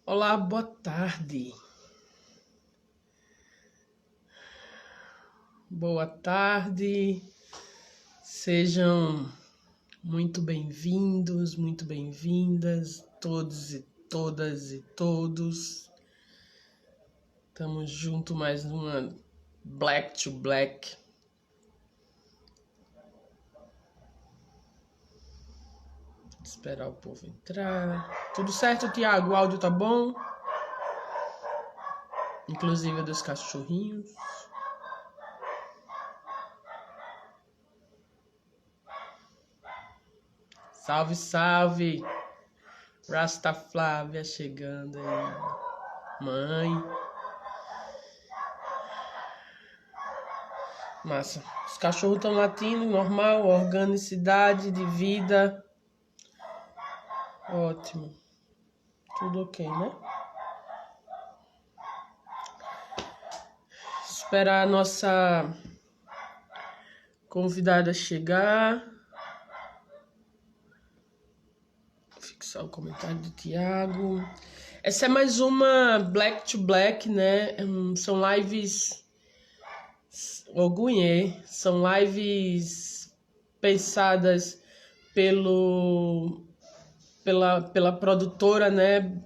Olá, boa tarde. Boa tarde. Sejam muito bem-vindos, muito bem-vindas, todos e todas e todos. Estamos juntos mais numa Black to Black. Esperar o povo entrar. Tudo certo, Tiago? O áudio tá bom? Inclusive dos cachorrinhos. Salve, salve! Rasta Flávia chegando aí. Mãe. Massa. Os cachorros estão latindo, normal, organicidade de vida. Ótimo. Tudo ok, né? Esperar a nossa convidada chegar. Fixar o comentário do Tiago. Essa é mais uma Black to Black, né? São lives Ogunhê. São lives pensadas pela produtora, né?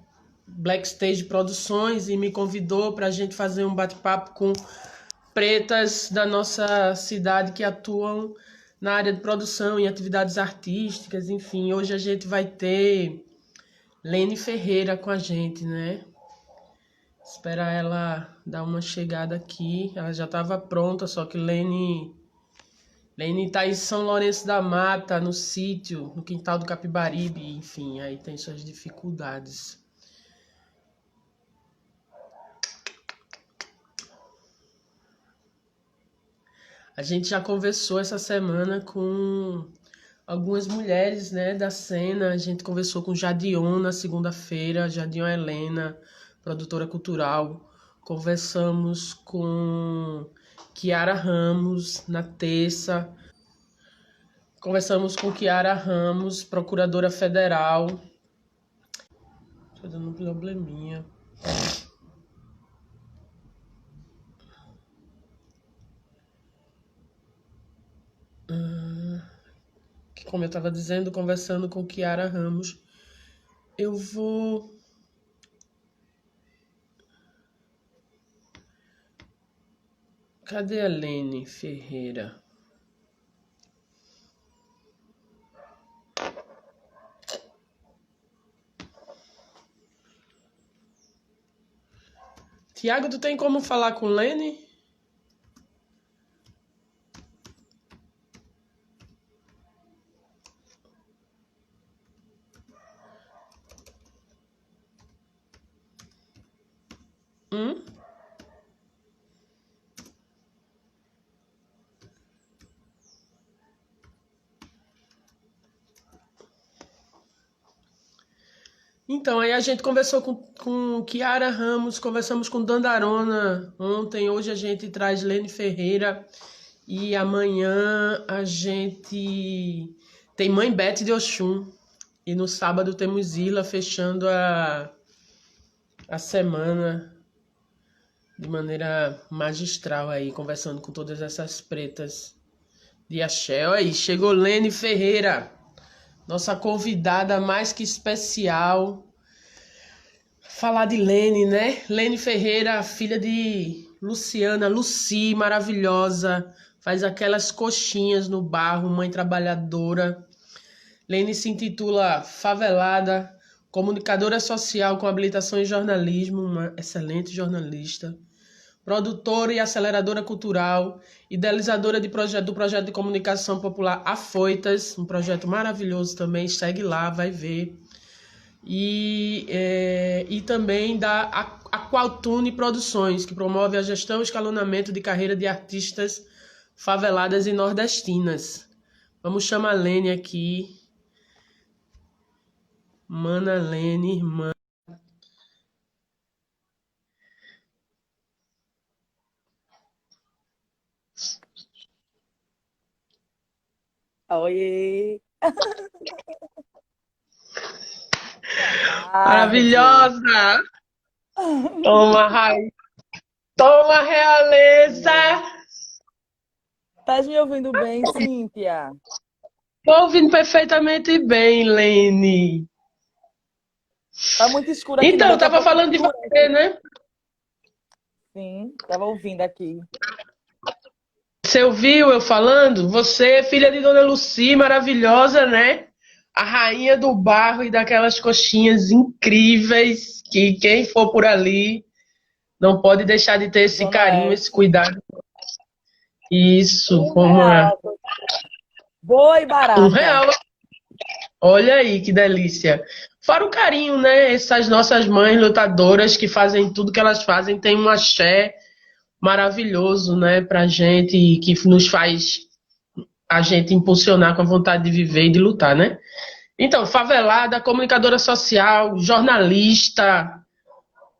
Blackstage Produções, e me convidou para a gente fazer um bate-papo com pretas da nossa cidade que atuam na área de produção, em atividades artísticas, enfim. Hoje a gente vai ter Lene Ferreira com a gente, né? Esperar ela dar uma chegada aqui. Ela já estava pronta, só que Lene está em São Lourenço da Mata, no sítio, no quintal do Capibaribe, enfim, aí tem suas dificuldades. A gente já conversou essa semana com algumas mulheres, né, da cena. A gente conversou com Jadion na segunda-feira, Jadion Helena, produtora cultural. Conversamos com Kiara Ramos na terça. Conversamos com Kiara Ramos, procuradora federal. Tô dando um probleminha. Como eu estava dizendo, conversando com Kiara Ramos, eu vou... Cadê a Lene Ferreira? Tiago, tu tem como falar com Lene? Então, aí a gente conversou com Kiara Ramos, conversamos com Dandarona ontem, hoje a gente traz Lene Ferreira e amanhã a gente tem Mãe Bete de Oxum e no sábado temos Ila fechando a semana de maneira magistral aí, conversando com todas essas pretas de axé. Olha aí, chegou Lene Ferreira, nossa convidada mais que especial. Falar de Lene, né? Lene Ferreira, filha de Luciana, Luci, maravilhosa, faz aquelas coxinhas no barro, mãe trabalhadora. Lene se intitula Favelada, comunicadora social com habilitação em jornalismo, uma excelente jornalista. Produtora e aceleradora cultural, idealizadora do projeto de comunicação popular Afoitas, um projeto maravilhoso também, segue lá, vai ver. E também da Aqualtune Produções, que promove a gestão e escalonamento de carreira de artistas faveladas e nordestinas. Vamos chamar a Lene aqui. Mana Lene, irmã. Oi! Tarde. Maravilhosa! Toma, rainha! Toma, realeza! Estás me ouvindo bem, Cíntia? Tô ouvindo perfeitamente bem, Lene. Tá muito escuro aqui, não. Então, eu Daqui a tava pouco falando de você, escurece. né? Sim, estava ouvindo aqui. Você ouviu eu falando? Você é filha de Dona Lucy, maravilhosa, né? A rainha do barro e daquelas coxinhas incríveis que quem for por ali não pode deixar de ter esse Zona carinho, esse Oeste. cuidado. Isso, como R$ 1. Boa e um barata. real. Olha aí que delícia. Fora o carinho, né? Essas nossas mães lutadoras que fazem tudo que elas fazem, tem um axé maravilhoso, né, pra gente, e que nos faz a gente impulsionar com a vontade de viver e de lutar, né? Então, favelada, comunicadora social, jornalista,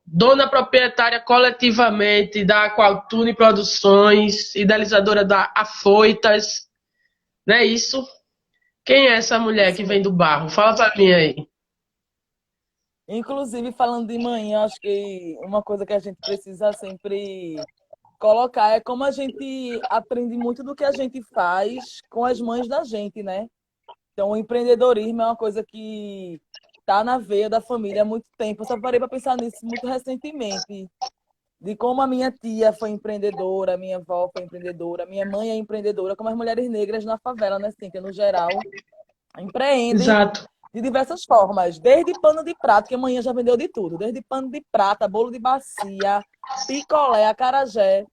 dona proprietária coletivamente da Aqualtune Produções, idealizadora da Afoitas, não é isso? Quem é essa mulher que Isso vem mesmo. do barro? Fala pra mim aí. Inclusive, falando de manhã, acho que uma coisa que a gente precisa sempre colocar é como a gente aprende muito do que a gente faz com as mães da gente, né? Então, o empreendedorismo é uma coisa que está na veia da família há muito tempo. Eu só parei para pensar nisso muito recentemente, de como a minha tia foi empreendedora, a minha avó foi empreendedora, a minha mãe é empreendedora, como as mulheres negras na favela, né, Cíntia, no geral, empreendem Exato. de diversas formas, desde pano de prato, que amanhã já vendeu de tudo, desde pano de prata, bolo de bacia, picolé, acarajé.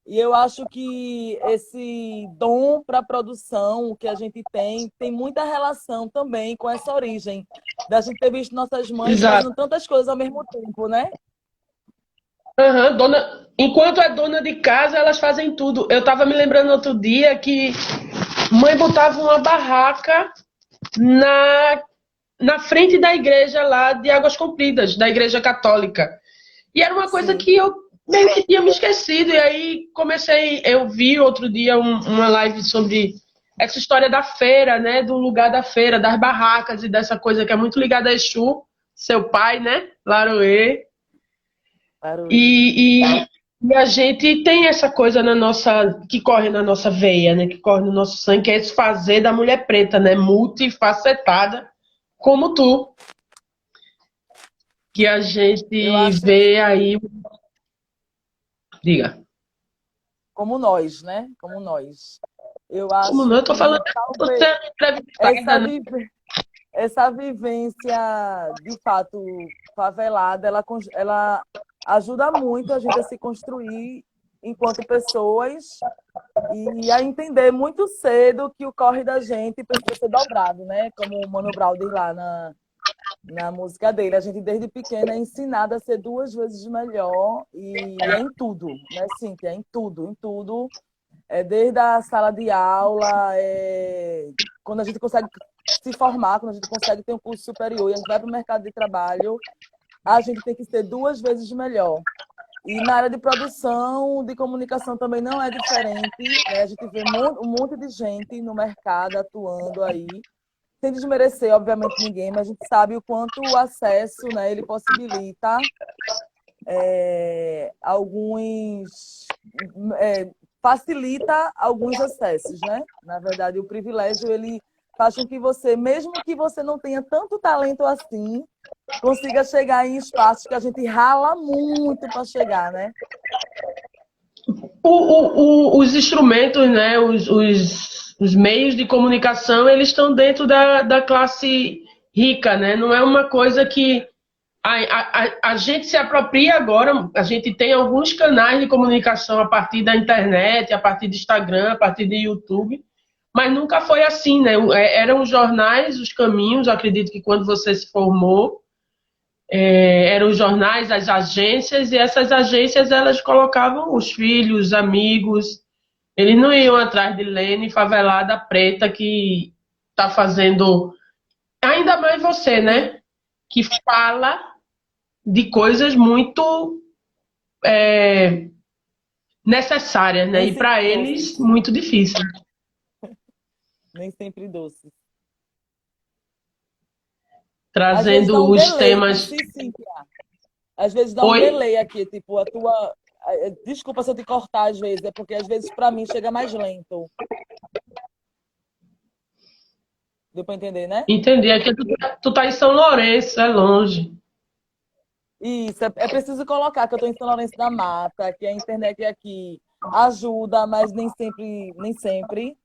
E eu acho que esse dom para a produção que a gente tem muita relação também com essa origem, da gente ter visto nossas mães Exato. fazendo tantas coisas ao mesmo tempo, né? Aham, dona... Enquanto é dona de casa, elas fazem tudo. Eu tava me lembrando outro dia que mãe botava uma barraca na, na frente da igreja lá de Águas Compridas, da igreja católica. E era uma coisa Sim. que eu meio que tinha me esquecido. E aí eu vi outro dia uma live sobre essa história da feira, né? Do lugar da feira, das barracas e dessa coisa que é muito ligada a Exu, seu pai, né? Laroê. Barulho. E a gente tem essa coisa na nossa, que corre na nossa veia, né? Que corre no nosso sangue, que é esse fazer da mulher preta, né? Multifacetada, como tu, que a Eu gente acho que, vê aí. Diga. como nós, né? Como nós. Eu Como acho não? Eu tô falando, que você talvez é essa, entrevistada, né? essa vivência, de fato, favelada, ela ajuda muito a gente a se construir enquanto pessoas e a entender muito cedo que o corre da gente precisa ser dobrado, né? Como o Mano Brown diz lá na música dele. A gente, desde pequena, é ensinada a ser 2 vezes melhor e é em tudo, né, Cíntia? É em tudo, em tudo. É desde a sala de aula, quando a gente consegue se formar, quando a gente consegue ter um curso superior e a gente vai para o mercado de trabalho, a gente tem que ser 2 vezes melhor. E na área de produção, de comunicação também não é diferente, né? A gente vê um monte de gente no mercado atuando aí, sem desmerecer, obviamente, ninguém, mas a gente sabe o quanto o acesso, né, ele possibilita alguns facilita alguns acessos, né? Na verdade, o privilégio ele faz com que você, mesmo que você não tenha tanto talento assim, consiga chegar em espaços que a gente rala muito para chegar, né? Os instrumentos, né? Os meios de comunicação, eles estão dentro da classe rica, né? Não é uma coisa que a gente se apropria agora, a gente tem alguns canais de comunicação a partir da internet, a partir do Instagram, a partir do YouTube, mas nunca foi assim, né? Eram os jornais, os caminhos, eu acredito que quando você se formou, eram os jornais, as agências, e essas agências elas colocavam os filhos, os amigos, eles não iam atrás de Lene favelada preta que está fazendo, ainda mais você, Sim, né? Que fala de coisas muito necessárias, né? nem E sempre para eles, doces, muito difícil. nem sempre doces. Às vezes dá trazendo um os delay, temas. sim. Às vezes dá um Oi? delay aqui, tipo, a tua. Desculpa se eu te cortar às vezes, é porque às vezes para mim chega mais lento. Deu para entender, né? Entendi. Aqui tu tá em São Lourenço, é longe. Isso, é preciso colocar que eu estou em São Lourenço da Mata, que a internet aqui ajuda, mas nem sempre.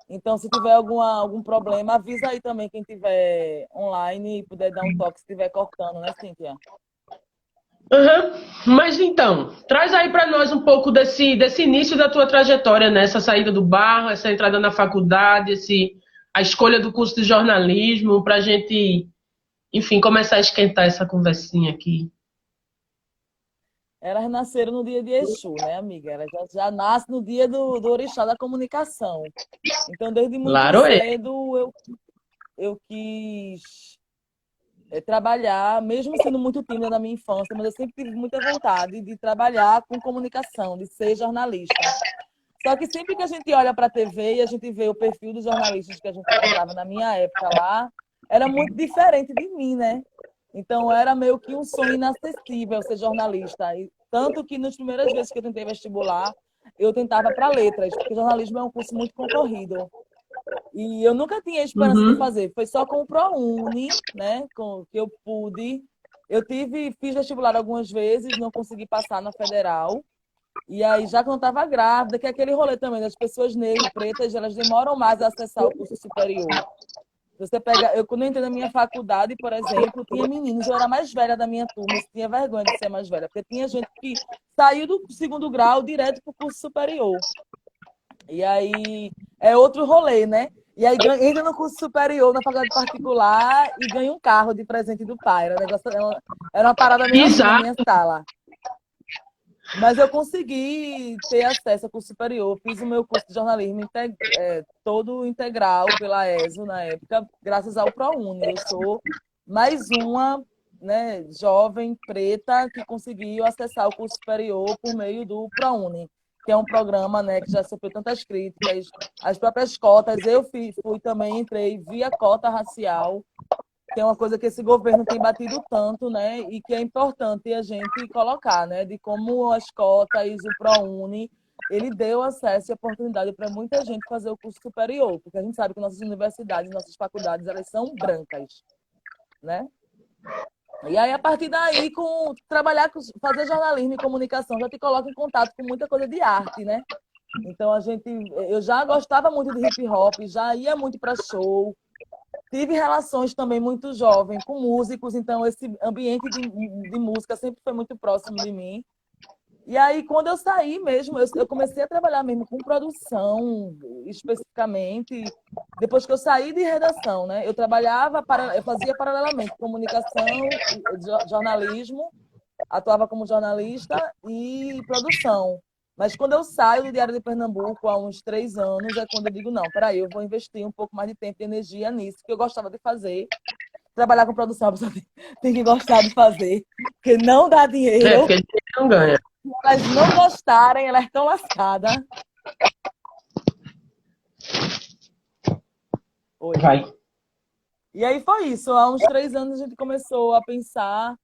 Então, se tiver algum problema, avisa aí também quem tiver online e puder dar um toque se estiver cortando, né, Cíntia? Aham. Mas então, traz aí para nós um pouco desse início da tua trajetória, né? Essa saída do barro, essa entrada na faculdade, a escolha do curso de jornalismo, para a gente, enfim, começar a esquentar essa conversinha aqui. Elas nasceram no dia de Exu, né, amiga? Elas já nascem no dia do Orixá da comunicação. Então, desde muito Claro é. cedo, eu quis trabalhar, mesmo sendo muito tímida na minha infância, mas eu sempre tive muita vontade de trabalhar com comunicação, de ser jornalista. Só que sempre que a gente olha para a TV e a gente vê o perfil dos jornalistas que a gente encontrava na minha época lá, era muito diferente de mim, né? Então era meio que um sonho inacessível ser jornalista. E tanto que nas primeiras vezes que eu tentei vestibular, eu tentava para letras, porque jornalismo é um curso muito concorrido. E eu nunca tinha esperança de Uhum. fazer. Foi só com o ProUni, né, que eu pude. Fiz vestibular algumas vezes, não consegui passar na federal. E aí, já que eu não estava grávida, que é aquele rolê também das pessoas negras, pretas, elas demoram mais a acessar o curso superior. Você pega, eu quando eu entrei na minha faculdade, por exemplo, tinha meninos, eu era a mais velha da minha turma, eu tinha vergonha de ser mais velha, porque tinha gente que saiu do segundo grau direto para o curso superior. E aí é outro rolê, né? E aí entra no curso superior, na faculdade particular, e ganha um carro de presente do pai. Era uma parada meio assim na minha Exato. sala. Mas eu consegui ter acesso ao curso superior. Fiz o meu curso de jornalismo todo integral pela ESO na época, graças ao ProUni. Eu sou mais uma, né, jovem preta que conseguiu acessar o curso superior por meio do ProUni, que é um programa, né, que já sofreu tantas críticas, as próprias cotas. Fui também, entrei via cota racial, que é uma coisa que esse governo tem batido tanto, né? E que é importante a gente colocar, né? De como as cotas, o ProUni, ele deu acesso e oportunidade para muita gente fazer o curso superior, porque a gente sabe que nossas universidades, nossas faculdades, elas são brancas, né? E aí, a partir daí, fazer jornalismo e comunicação já te coloca em contato com muita coisa de arte, né? Então, eu já gostava muito de hip hop, já ia muito para show, tive relações também muito jovem com músicos, então esse ambiente de música sempre foi muito próximo de mim. E aí, quando eu saí mesmo, eu comecei a trabalhar mesmo com produção, especificamente, depois que eu saí de redação, né? Eu fazia paralelamente comunicação, jornalismo, atuava como jornalista e produção. Mas quando eu saio do Diário de Pernambuco há uns 3 anos, é quando eu digo, não, peraí, eu vou investir um pouco mais de tempo e energia nisso, que eu gostava de fazer. Trabalhar com produção, a pessoa tem que gostar de fazer, porque não dá É, dinheiro. porque a gente não ganha. Se elas não gostarem, elas estão lascadas. Oi. Vai. E aí foi isso. Há uns 3 anos a gente começou a pensar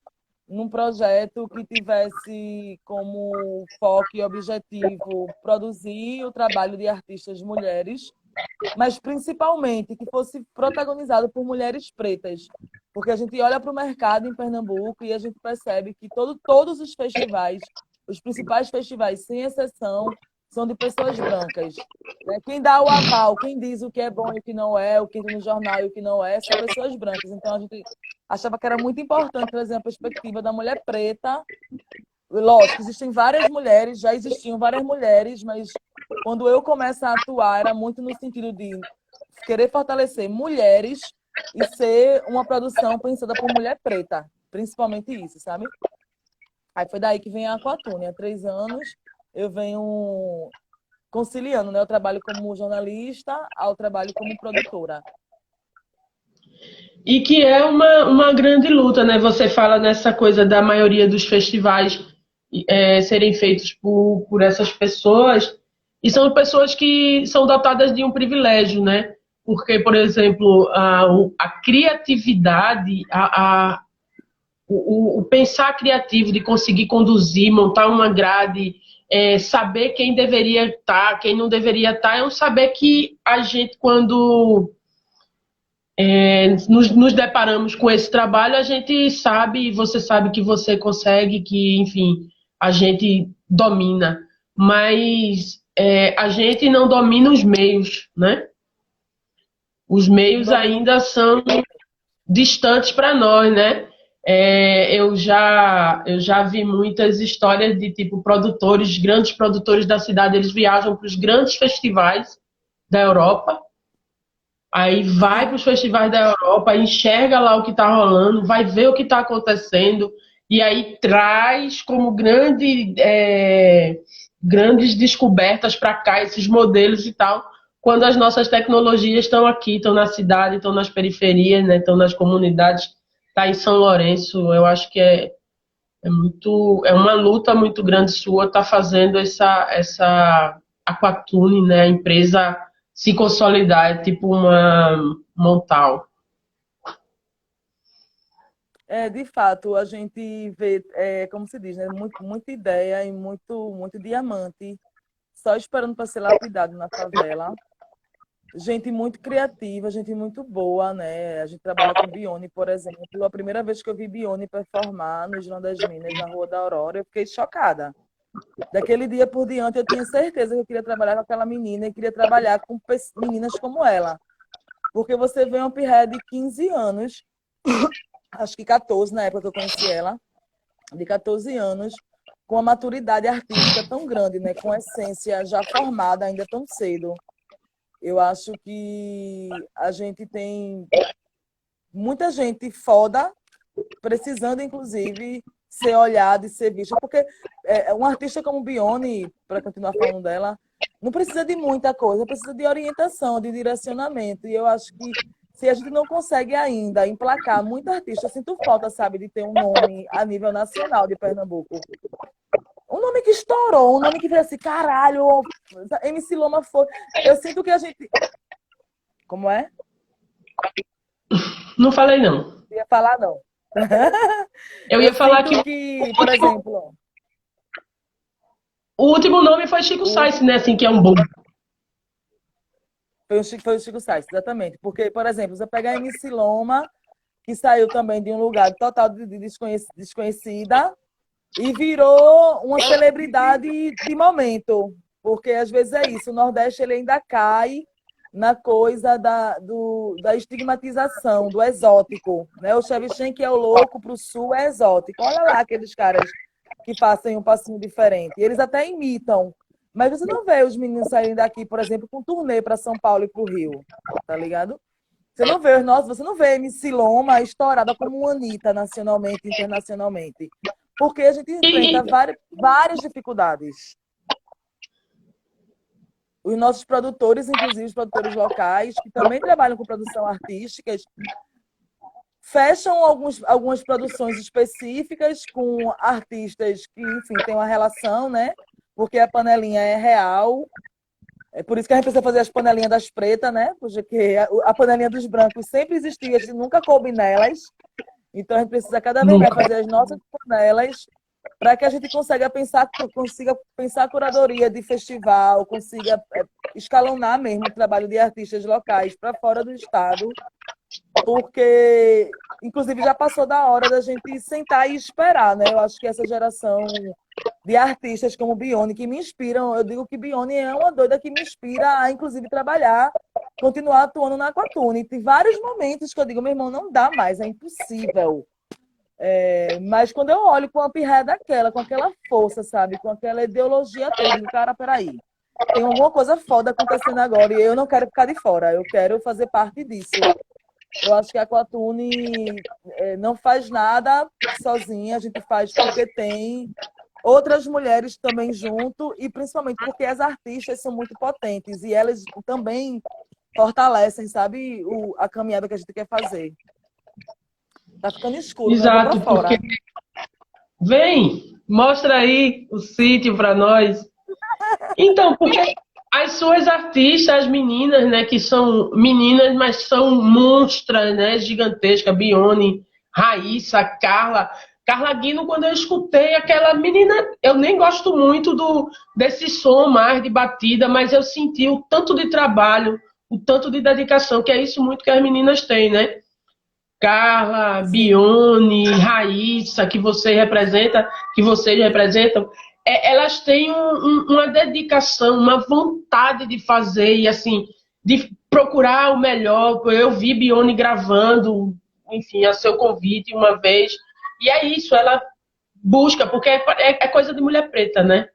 num projeto que tivesse como foco e objetivo produzir o trabalho de artistas mulheres, mas principalmente que fosse protagonizado por mulheres pretas. Porque a gente olha para o mercado em Pernambuco e a gente percebe que todos os festivais, os principais festivais, sem exceção, são de pessoas brancas. Quem dá o aval, quem diz o que é bom e o que não é, o que entra no jornal e o que não é, são pessoas brancas. Então a gente achava que era muito importante trazer a perspectiva da mulher preta. Lógico, existem várias mulheres, já existiam várias mulheres, mas quando eu começo a atuar, era muito no sentido de querer fortalecer mulheres e ser uma produção pensada por mulher preta, principalmente isso, sabe? Aí foi daí que vem a Aquatune. Há 3 anos eu venho conciliando, né, o trabalho como jornalista ao trabalho como produtora. E que é uma grande luta, né? Você fala nessa coisa da maioria dos festivais serem feitos por essas pessoas, e são pessoas que são dotadas de um privilégio, né? porque, por exemplo, a criatividade, o pensar criativo de conseguir conduzir, montar uma grade, saber quem deveria estar, quem não deveria estar, é um saber que a gente, quando nos deparamos com esse trabalho, a gente sabe, você sabe que você consegue, que, enfim, a gente domina, mas a gente não domina os meios, né? Os meios ainda são distantes para nós, né? Eu já vi muitas histórias de tipo produtores, grandes produtores da cidade, eles viajam para os grandes festivais da Europa, aí vai para os festivais da Europa, enxerga lá o que está rolando, vai ver o que está acontecendo, e aí traz como grandes descobertas para cá, esses modelos e tal, quando as nossas tecnologias estão aqui, estão na cidade, estão nas periferias, né, estão nas comunidades, está em São Lourenço. Eu acho que é uma luta muito grande sua estar fazendo essa Aquatune, né, a empresa se consolidar, é tipo uma Montal. De fato, a gente vê, como se diz, né? Muita ideia e muito diamante só esperando para ser lapidado na favela. Gente muito criativa, gente muito boa, né? A gente trabalha com Bione, por exemplo. A primeira vez que eu vi Bione performar no Islã das Minas, na Rua da Aurora, eu fiquei chocada. Daquele dia por diante, eu tinha certeza que eu queria trabalhar com aquela menina e queria trabalhar com meninas como ela. Porque você vê uma pirraia de 15 anos, acho que 14 na época que eu conheci ela, de 14 anos, com uma maturidade artística tão grande, né? Com essência já formada ainda tão cedo. Eu acho que a gente tem muita gente foda, precisando, inclusive, ser olhada e ser vista. Porque um artista como Bione, para continuar falando dela, não precisa de muita coisa, precisa de orientação, de direcionamento. E eu acho que se a gente não consegue ainda emplacar muito artista, eu sinto falta, sabe, de ter um nome a nível nacional de Pernambuco. Um nome que estourou, um nome que fez assim, caralho, MC Loma foi. Eu sinto que a gente. Como é? Não falei, não. Não ia falar, não. Eu ia falar que por exemplo. O último nome foi Chico Sainz, né? Assim, que é um bom. Foi o Chico Sainz, exatamente. Porque, por exemplo, você pega a MC Loma, que saiu também de um lugar total de desconhecida, e virou uma celebridade de momento. Porque às vezes é isso, o Nordeste ele ainda cai na coisa da estigmatização, do exótico. Né? O Shevchenko que é o louco, para o Sul é exótico. Olha lá aqueles caras que fazem um passinho diferente. Eles até imitam. Mas você não vê os meninos saírem daqui, por exemplo, com turnê para São Paulo e para o Rio. Tá ligado? Você não vê MC Loma estourada como uma Anitta nacionalmente e internacionalmente. Porque a gente enfrenta várias dificuldades. Os nossos produtores, inclusive os produtores locais, que também trabalham com produção artística, fecham algumas produções específicas com artistas que, enfim, têm uma relação, né? Porque a panelinha é real. É por isso que a gente precisa fazer as panelinhas das pretas, né? Porque a panelinha dos brancos sempre existia, a gente nunca coube nelas. Então a gente precisa cada vez mais fazer as nossas panelas para que a gente consiga pensar a curadoria de festival, consiga escalonar mesmo o trabalho de artistas locais para fora do estado, porque, inclusive, já passou da hora da gente sentar e esperar, né? Eu acho que essa geração de artistas como Bione, que me inspiram, eu digo que Bione é uma doida que me inspira a, inclusive, trabalhar, continuar atuando na Aquatune. Tem vários momentos que eu digo, meu irmão, não dá mais, é impossível. Mas quando eu olho com uma pirraia daquela, com aquela força, sabe? Com aquela ideologia toda, eu digo, cara, peraí, tem alguma coisa foda acontecendo agora e eu não quero ficar de fora, eu quero fazer parte disso. Eu acho que a Aquatune não faz nada sozinha, a gente faz porque tem outras mulheres também junto e principalmente porque as artistas são muito potentes e elas também fortalecem, sabe, a caminhada que a gente quer fazer. Tá ficando escuro, Exato, né? Vou pra fora. Vem, mostra aí o sítio para nós. Então, As suas artistas, as meninas, né, que são meninas, mas são monstras, né, gigantescas, Bione, Raíssa, Carla. Carla Guino, quando eu escutei aquela menina, eu nem gosto muito desse som mais de batida, mas eu senti o tanto de trabalho, o tanto de dedicação, que é isso muito que as meninas têm, né? Carla, Sim. Bione, Raíssa, que vocês representam, elas têm uma dedicação, uma vontade de fazer e assim, de procurar o melhor. Eu vi Bione gravando, enfim, a seu convite uma vez, e é isso, ela busca, porque é coisa de mulher preta, né?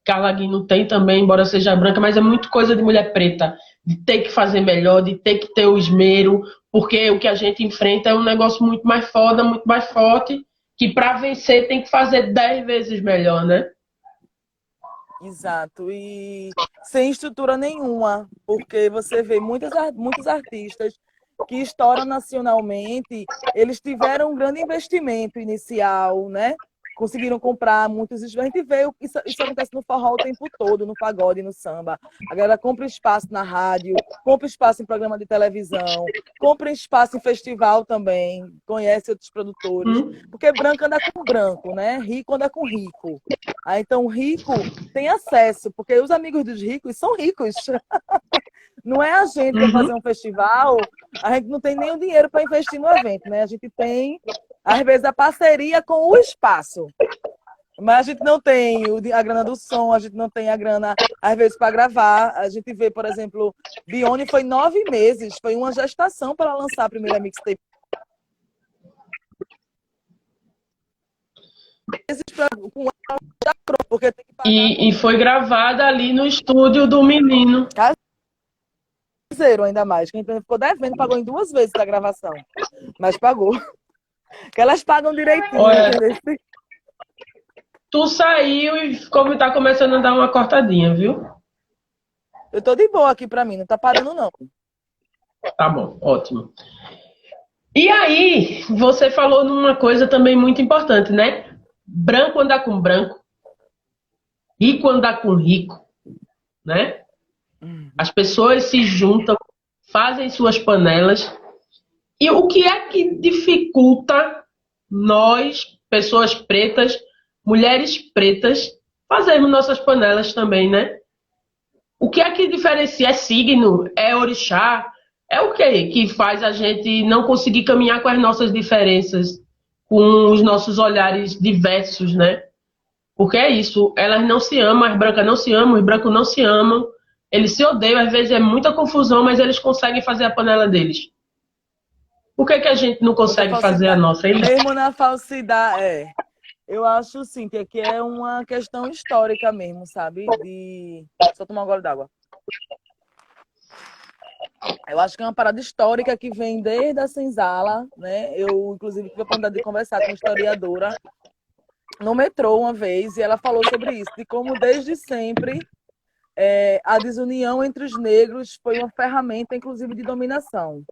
Carla Guino tem também, embora seja branca, mas é muito coisa de mulher preta, de ter que fazer melhor, de ter que ter o esmero, porque o que a gente enfrenta é um negócio muito mais foda, muito mais forte, que para vencer tem que fazer 10 vezes melhor, né? Exato, e sem estrutura nenhuma, porque você vê muitos artistas que estouram nacionalmente, eles tiveram um grande investimento inicial, né? Conseguiram comprar muitos. A gente vê isso acontece no forró o tempo todo, no pagode, no samba. A galera compra espaço na rádio, compra espaço em programa de televisão, compra espaço em festival também, conhece outros produtores, Hum? porque branco anda com branco, né? Rico anda com rico. Aí, então, o rico tem acesso, porque os amigos dos ricos são ricos. Não é a gente que vai fazer Uhum. um festival, a gente não tem nem o dinheiro para investir no evento, né? A gente tem, às vezes, a parceria com o espaço. Mas a gente não tem a grana do som, a gente não tem a grana, às vezes, para gravar. A gente vê, por exemplo, Bione foi 9 meses, foi uma gestação para lançar a primeira mixtape. Com ela já pronto, porque tem que pagar E foi gravada ali no estúdio do menino. caseiro ainda mais. Quem ficou devendo pagou em 2 vezes a gravação. Mas pagou. Que elas pagam direitinho, Olha, entendeu? tu saiu e como tá começando a dar uma cortadinha, viu? Eu tô de boa aqui pra mim, não tá parando, não. Tá bom, ótimo. E aí, você falou numa coisa também muito importante, né? Branco andar com branco, rico andar com rico, né? As pessoas se juntam, fazem suas panelas. E o que é que dificulta nós, pessoas pretas, mulheres pretas, fazermos nossas panelas também, né? O que é que diferencia? É signo? É orixá? É o que que faz a gente não conseguir caminhar com as nossas diferenças, com os nossos olhares diversos, né? Porque é isso, elas não se amam, as brancas não se amam, os brancos não se amam, eles se odeiam, às vezes é muita confusão, mas eles conseguem fazer a panela deles. Por que que a gente não Muita consegue fazer a falsidade. nossa, hein? Mesmo na falsidade, eu acho, sim, que é uma questão histórica mesmo, sabe? Só tomar um gole d'água. Eu acho que é uma parada histórica que vem desde a senzala, né? Eu, inclusive, tive a oportunidade de conversar com uma historiadora no metrô uma vez, e ela falou sobre isso, de como desde sempre a desunião entre os negros foi uma ferramenta, inclusive, de dominação.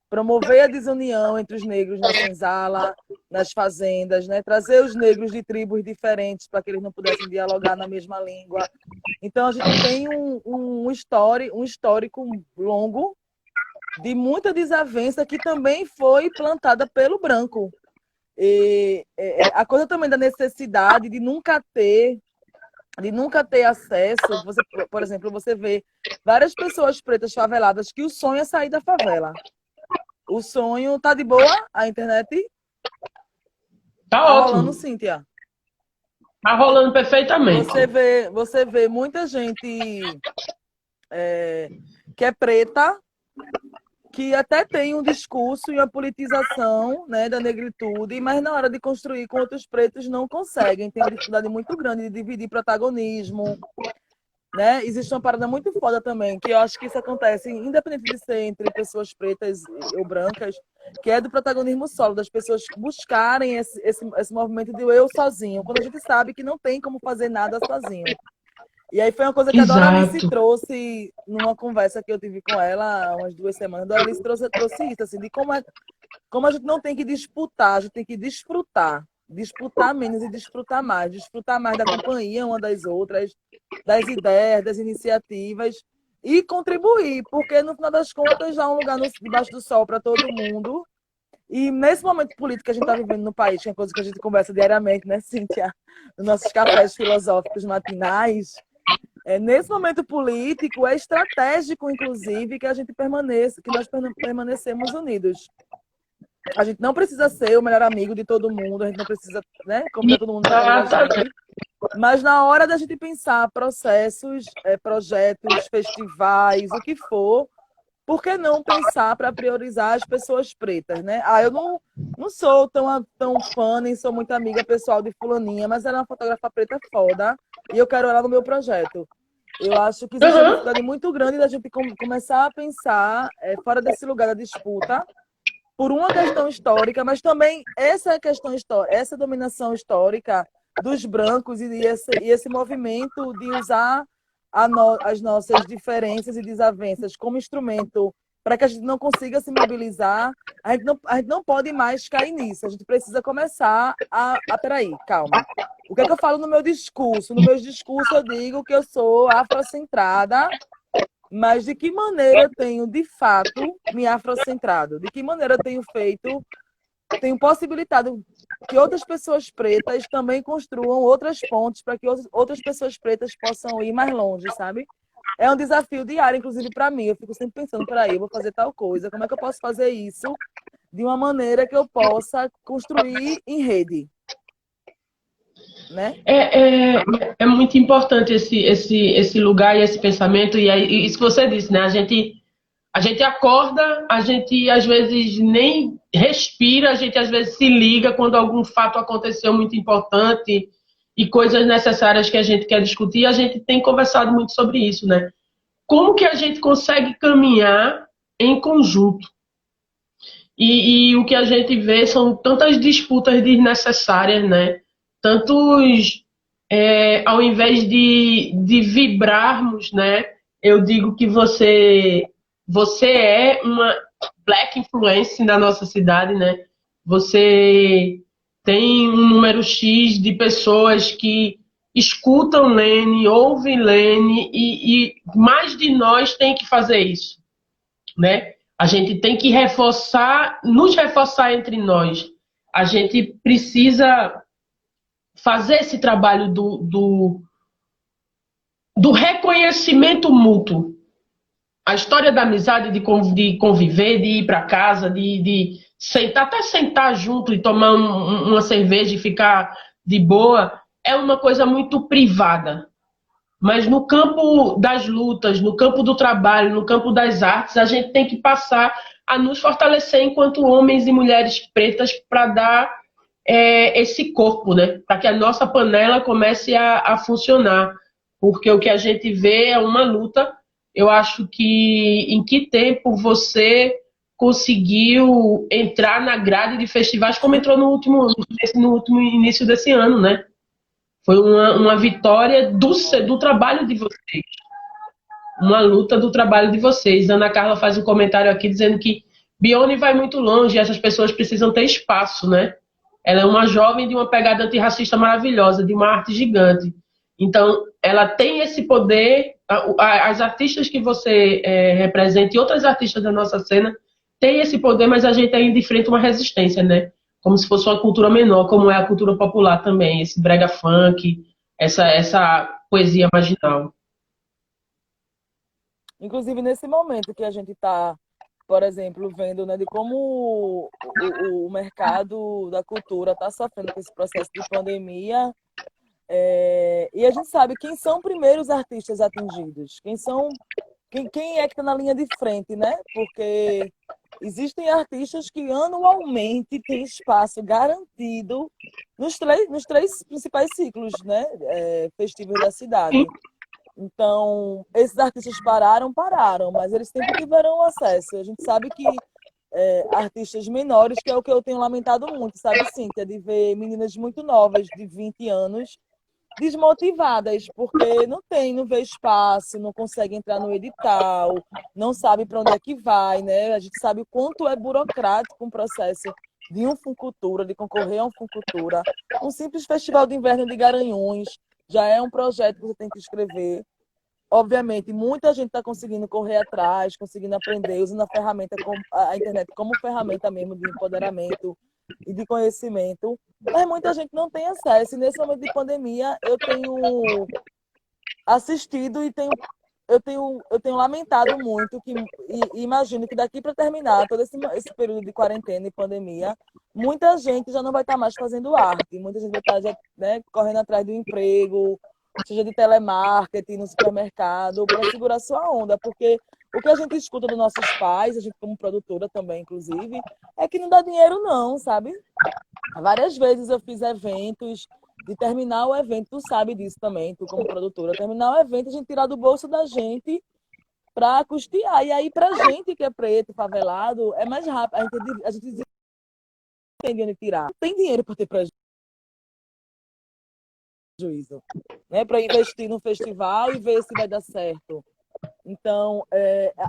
Promover a desunião entre os negros na senzala, nas fazendas, né? Trazer os negros de tribos diferentes para que eles não pudessem dialogar na mesma língua. Então, a gente tem um histórico longo de muita desavença que também foi plantada pelo branco. E a coisa também da necessidade de nunca ter acesso. Você, por exemplo, você vê várias pessoas pretas faveladas que o sonho é sair da favela. O sonho tá de boa, a internet Tá tá rolando, ótimo, Cíntia. tá rolando perfeitamente. Você vê muita gente que é preta, que até tem um discurso e uma politização, né, da negritude, mas na hora de construir com outros pretos não conseguem. Tem uma dificuldade muito grande de dividir protagonismo, né? Existe uma parada muito foda também, que eu acho que isso acontece, independente de ser entre pessoas pretas ou brancas, que é do protagonismo solo, das pessoas buscarem esse movimento de eu sozinho, quando a gente sabe que não tem como fazer nada sozinho. E aí foi uma coisa que a Doralice Exato. trouxe numa conversa que eu tive com ela há umas 2 semanas. A Doralice trouxe isso, assim, de como a gente não tem que disputar, a gente tem que desfrutar. disputar menos e desfrutar mais da companhia uma das outras, das ideias, das iniciativas e contribuir, porque no final das contas há um lugar debaixo do sol para todo mundo. E nesse momento político que a gente está vivendo no país, que é coisa que a gente conversa diariamente, né, Cíntia? Nos nossos cafés filosóficos matinais. Nesse momento político, é estratégico, inclusive, que a gente permaneça, que nós permanecemos unidos. A gente não precisa ser o melhor amigo de todo mundo, a gente não precisa, né, como todo mundo tá falando da gente. Mas na hora da gente pensar processos, projetos, festivais, o que for, por que não pensar para priorizar as pessoas pretas, né? Eu não sou tão fã, nem sou muito amiga pessoal de fulaninha, mas ela é uma fotógrafa preta foda e eu quero ela no meu projeto. Eu acho que existe uma dificuldade muito grande da gente começar a pensar fora desse lugar da disputa por uma questão histórica, mas também essa questão histórica, essa dominação histórica dos brancos e esse movimento de usar as nossas diferenças e desavenças como instrumento para que a gente não consiga se mobilizar, a gente não pode mais cair nisso. A gente precisa começar peraí, calma. O que é que eu falo no meu discurso? No meu discurso eu digo que eu sou afrocentrada, mas de que maneira eu tenho, de fato, me afrocentrado? De que maneira eu tenho possibilitado que outras pessoas pretas também construam outras pontes para que outras pessoas pretas possam ir mais longe, sabe? É um desafio diário, inclusive, para mim. Eu fico sempre pensando, peraí, eu vou fazer tal coisa. Como é que eu posso fazer isso de uma maneira que eu possa construir em rede? Né? É muito importante esse lugar e esse pensamento. E isso que você disse, né? A gente acorda, a gente às vezes nem respira, a gente às vezes se liga quando algum fato aconteceu muito importante e coisas necessárias que a gente quer discutir. A gente tem conversado muito sobre isso, né? Como que a gente consegue caminhar em conjunto? E o que a gente vê são tantas disputas desnecessárias, né? Tantos, ao invés de vibrarmos, né? Eu digo que você é uma black influence na nossa cidade, né? Você tem um número X de pessoas que escutam Lene, ouvem Lene e mais de nós tem que fazer isso, né? A gente tem que nos reforçar entre nós. A gente precisa fazer esse trabalho do reconhecimento mútuo. A história da amizade, de conviver, de ir para casa, de sentar, até sentar junto e tomar uma cerveja e ficar de boa, é uma coisa muito privada. Mas no campo das lutas, no campo do trabalho, no campo das artes, a gente tem que passar a nos fortalecer enquanto homens e mulheres pretas para dar esse corpo, né? Para que a nossa panela comece a funcionar. Porque o que a gente vê é uma luta. Eu acho que em que tempo você conseguiu entrar na grade de festivais como entrou no último início desse ano, né? Foi uma vitória do trabalho de vocês. Uma luta do trabalho de vocês. Ana Carla faz um comentário aqui dizendo que Bione vai muito longe e essas pessoas precisam ter espaço, né? Ela é uma jovem de uma pegada antirracista maravilhosa, de uma arte gigante. Então, ela tem esse poder. As artistas que você representa e outras artistas da nossa cena têm esse poder, mas a gente ainda enfrenta uma resistência, né? Como se fosse uma cultura menor, como é a cultura popular também, esse brega funk, essa poesia marginal. Inclusive, nesse momento que a gente está, por exemplo, vendo, né, de como o mercado da cultura está sofrendo com esse processo de pandemia, e a gente sabe quem são primeiro os artistas atingidos, quem é que está na linha de frente, né? Porque existem artistas que anualmente têm espaço garantido nos três principais ciclos, né, festivos da cidade. Então, esses artistas pararam, mas eles sempre tiveram acesso. A gente sabe que artistas menores, que é o que eu tenho lamentado muito, sabe, Cíntia, de ver meninas muito novas, de 20 anos, desmotivadas, porque não vê espaço, não consegue entrar no edital, não sabe para onde é que vai, né? A gente sabe o quanto é burocrático um processo de um Funcultura, de concorrer a um Funcultura. Um simples festival de inverno de Garanhuns já é um projeto que você tem que escrever. Obviamente, muita gente está conseguindo correr atrás, conseguindo aprender, usando a internet como ferramenta mesmo de empoderamento e de conhecimento, mas muita gente não tem acesso. E nesse momento de pandemia, eu tenho assistido e eu tenho lamentado muito e imagino que daqui para terminar todo esse período de quarentena e pandemia, muita gente já não vai estar mais fazendo arte, muita gente vai estar já, né, correndo atrás do emprego, seja de telemarketing, no supermercado, para segurar sua onda, porque o que a gente escuta dos nossos pais, a gente como produtora também, inclusive, é que não dá dinheiro não, sabe? Várias vezes eu fiz eventos, de terminar o evento, tu sabe disso também, tu como produtora, terminar o evento, a gente tirar do bolso da gente para custear. E aí, pra gente que é preto, favelado, é mais rápido. A gente tem dinheiro tirar. Não tem dinheiro para ter prejuízo, né? Para investir no festival e ver se vai dar certo. Então,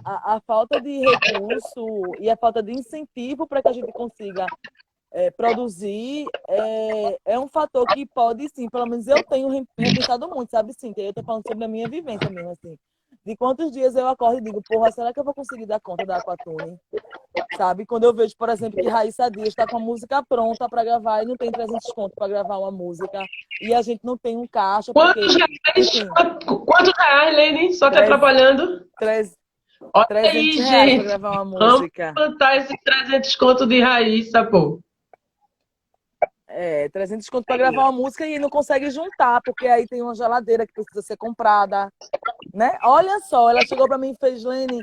a falta de recurso e a falta de incentivo para que a gente consiga produzir é um fator que pode, sim, pelo menos eu tenho repensado muito, sabe, sim, eu estou falando sobre a minha vivência mesmo, assim, de quantos dias eu acordo e digo, porra, será que eu vou conseguir dar conta da Aquatune? Sabe, quando eu vejo, por exemplo, que Raíssa Dias está com a música pronta para gravar e não tem 300 conto para gravar uma música e a gente não tem um caixa, porque, enfim, Quantos reais, Lene? Só te atrapalhando? 300 Olha aí, reais para gente. gravar uma Vamos música. plantar esses 300 conto de Raíssa, pô. 300 conto para gravar uma música e não consegue juntar, porque aí tem uma geladeira que precisa ser comprada, né? Olha só, ela chegou para mim e fez, Lene,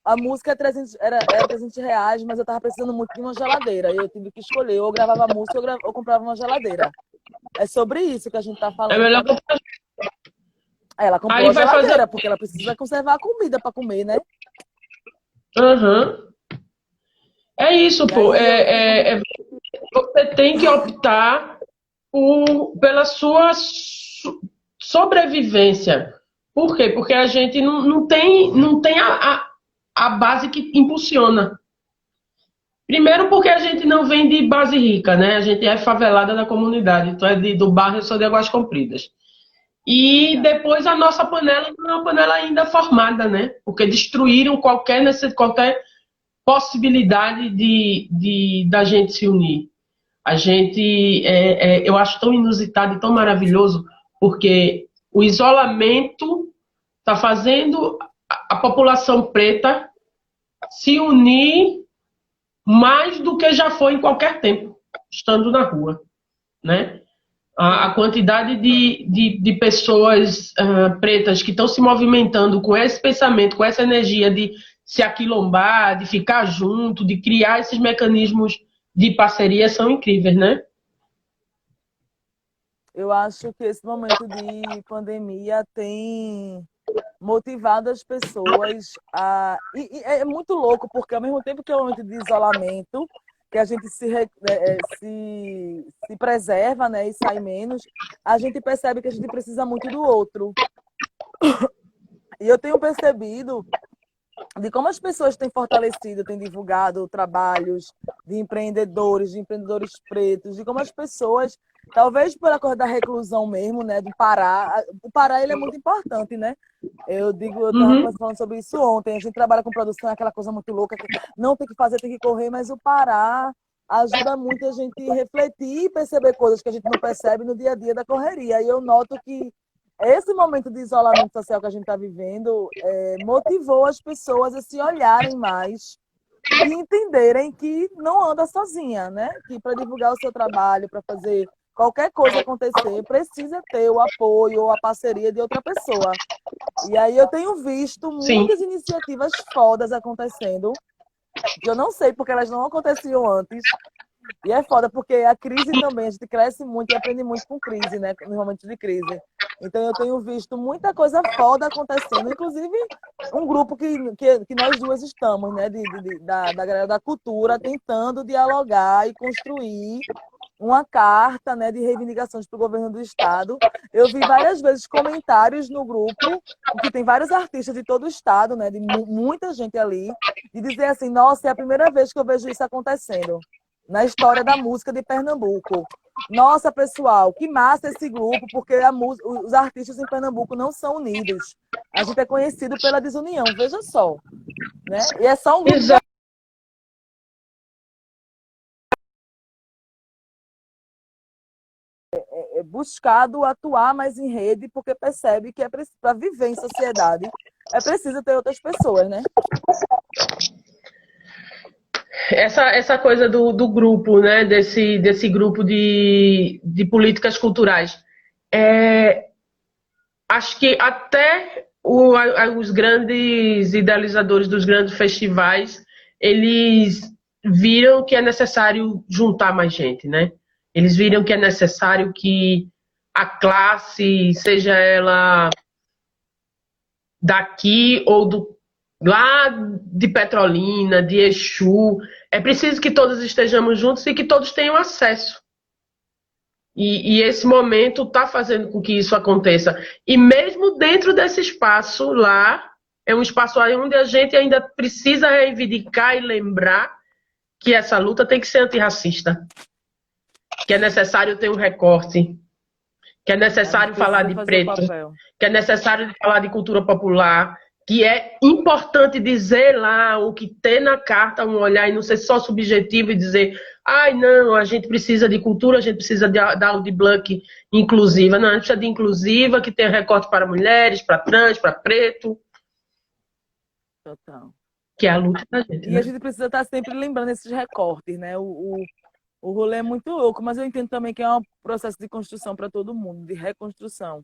a música era 300 reais, mas eu tava precisando muito de uma geladeira. E eu tive que escolher, ou eu gravava a música ou comprava uma geladeira. É sobre isso que a gente tá É falando, melhor sabe? comprar. Ela comprou Aí a vai geladeira, fazer. porque ela precisa conservar a comida para comer, né? Aham. É isso, E pô. aí eu fico... Você tem que optar pela sua sobrevivência. Por quê? Porque a gente não tem a base que impulsiona. Primeiro porque a gente não vem de base rica, né? A gente é favelada da comunidade, então do bairro, eu sou de Águas Compridas. E depois a nossa panela não é uma panela ainda formada, né? Porque destruíram qualquer possibilidade da gente se unir. A gente, eu acho tão inusitado e tão maravilhoso, porque o isolamento está fazendo a população preta se unir mais do que já foi em qualquer tempo, estando na rua, né? A quantidade de pessoas pretas que estão se movimentando com esse pensamento, com essa energia de se aquilombar, de ficar junto, de criar esses mecanismos de parceria são incríveis, né? Eu acho que esse momento de pandemia tem motivado as pessoas a... E é muito louco, porque ao mesmo tempo que é um momento de isolamento, que a gente se preserva, né, e sai menos, a gente percebe que a gente precisa muito do outro. E eu tenho percebido de como as pessoas têm fortalecido, têm divulgado trabalhos de empreendedores pretos, de como as pessoas, talvez pela coisa da reclusão mesmo, né, do Pará, o Pará ele é muito importante, né? Eu estava Uhum. falando sobre isso ontem, a gente trabalha com produção, é aquela coisa muito louca, que não tem que fazer, tem que correr, mas o Pará ajuda muito a gente refletir e perceber coisas que a gente não percebe no dia a dia da correria. E eu noto que esse momento de isolamento social que a gente está vivendo motivou as pessoas a se olharem mais e entenderem que não anda sozinha, né? Que para divulgar o seu trabalho, para fazer qualquer coisa acontecer, precisa ter o apoio ou a parceria de outra pessoa. E aí eu tenho visto Sim. muitas iniciativas fodas acontecendo, que eu não sei porque elas não aconteciam antes. E é foda, porque a crise também, a gente cresce muito e aprende muito com crise, né? Nos momentos de crise. Então eu tenho visto muita coisa foda acontecendo, inclusive um grupo que nós duas estamos, né? Da galera da cultura, tentando dialogar e construir uma carta, né, de reivindicações para o governo do estado. Eu vi várias vezes comentários no grupo, que tem vários artistas de todo o estado, né, de muita gente ali, de dizer assim, nossa, é a primeira vez que eu vejo isso acontecendo na história da música de Pernambuco. Nossa, pessoal, que massa esse grupo, porque os artistas em Pernambuco não são unidos. A gente é conhecido pela desunião, veja só. Né? E é só um grupo Exato. buscado atuar mais em rede, porque percebe que para viver em sociedade é preciso ter outras pessoas, né? Essa coisa do grupo, né? Desse grupo de políticas culturais. Acho que até os grandes idealizadores dos grandes festivais, eles viram que é necessário juntar mais gente, né? Eles viram que é necessário que a classe, seja ela daqui ou lá de Petrolina, de Exu, é preciso que todos estejamos juntos e que todos tenham acesso. E esse momento está fazendo com que isso aconteça. E mesmo dentro desse espaço lá, é um espaço onde a gente ainda precisa reivindicar e lembrar que essa luta tem que ser antirracista, que é necessário ter um recorte, que é necessário falar de preto, que é necessário falar de cultura popular, que é importante dizer lá o que tem na carta, um olhar e não ser só subjetivo e dizer, ai, não, a gente precisa de cultura, a gente precisa da Audi Blanc inclusiva. Não, a gente precisa de inclusiva, que tenha recorte para mulheres, para trans, para preto. Total. Que é a luta da gente, E né? a gente precisa estar sempre lembrando esses recortes, né? O rolê é muito louco, mas eu entendo também que é um processo de construção para todo mundo, de reconstrução.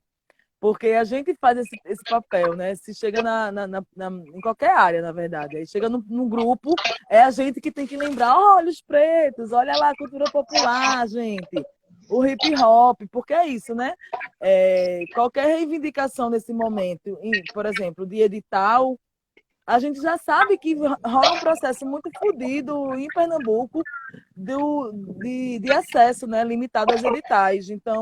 Porque a gente faz esse papel, né? Se chega em qualquer área, na verdade. Aí chega no grupo, é a gente que tem que lembrar, olha os pretos, olha lá a cultura popular, gente. O hip hop, porque é isso, né? Qualquer reivindicação nesse momento, por exemplo, de edital, a gente já sabe que rola um processo muito fodido em Pernambuco de acesso, né? Limitado aos editais. Então,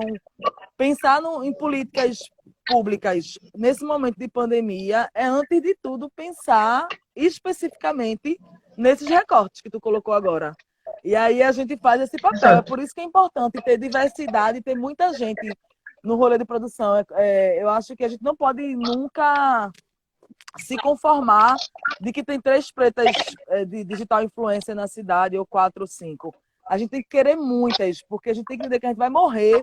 pensar em políticas públicas nesse momento de pandemia é, antes de tudo, pensar especificamente nesses recortes que tu colocou agora. E aí a gente faz esse papel. É por isso que é importante ter diversidade, ter muita gente no rolê de produção. Eu acho que a gente não pode nunca se conformar de que tem 3 pretas de digital influencer na cidade, ou 4 ou 5. A gente tem que querer muitas, porque a gente tem que entender que a gente vai morrer.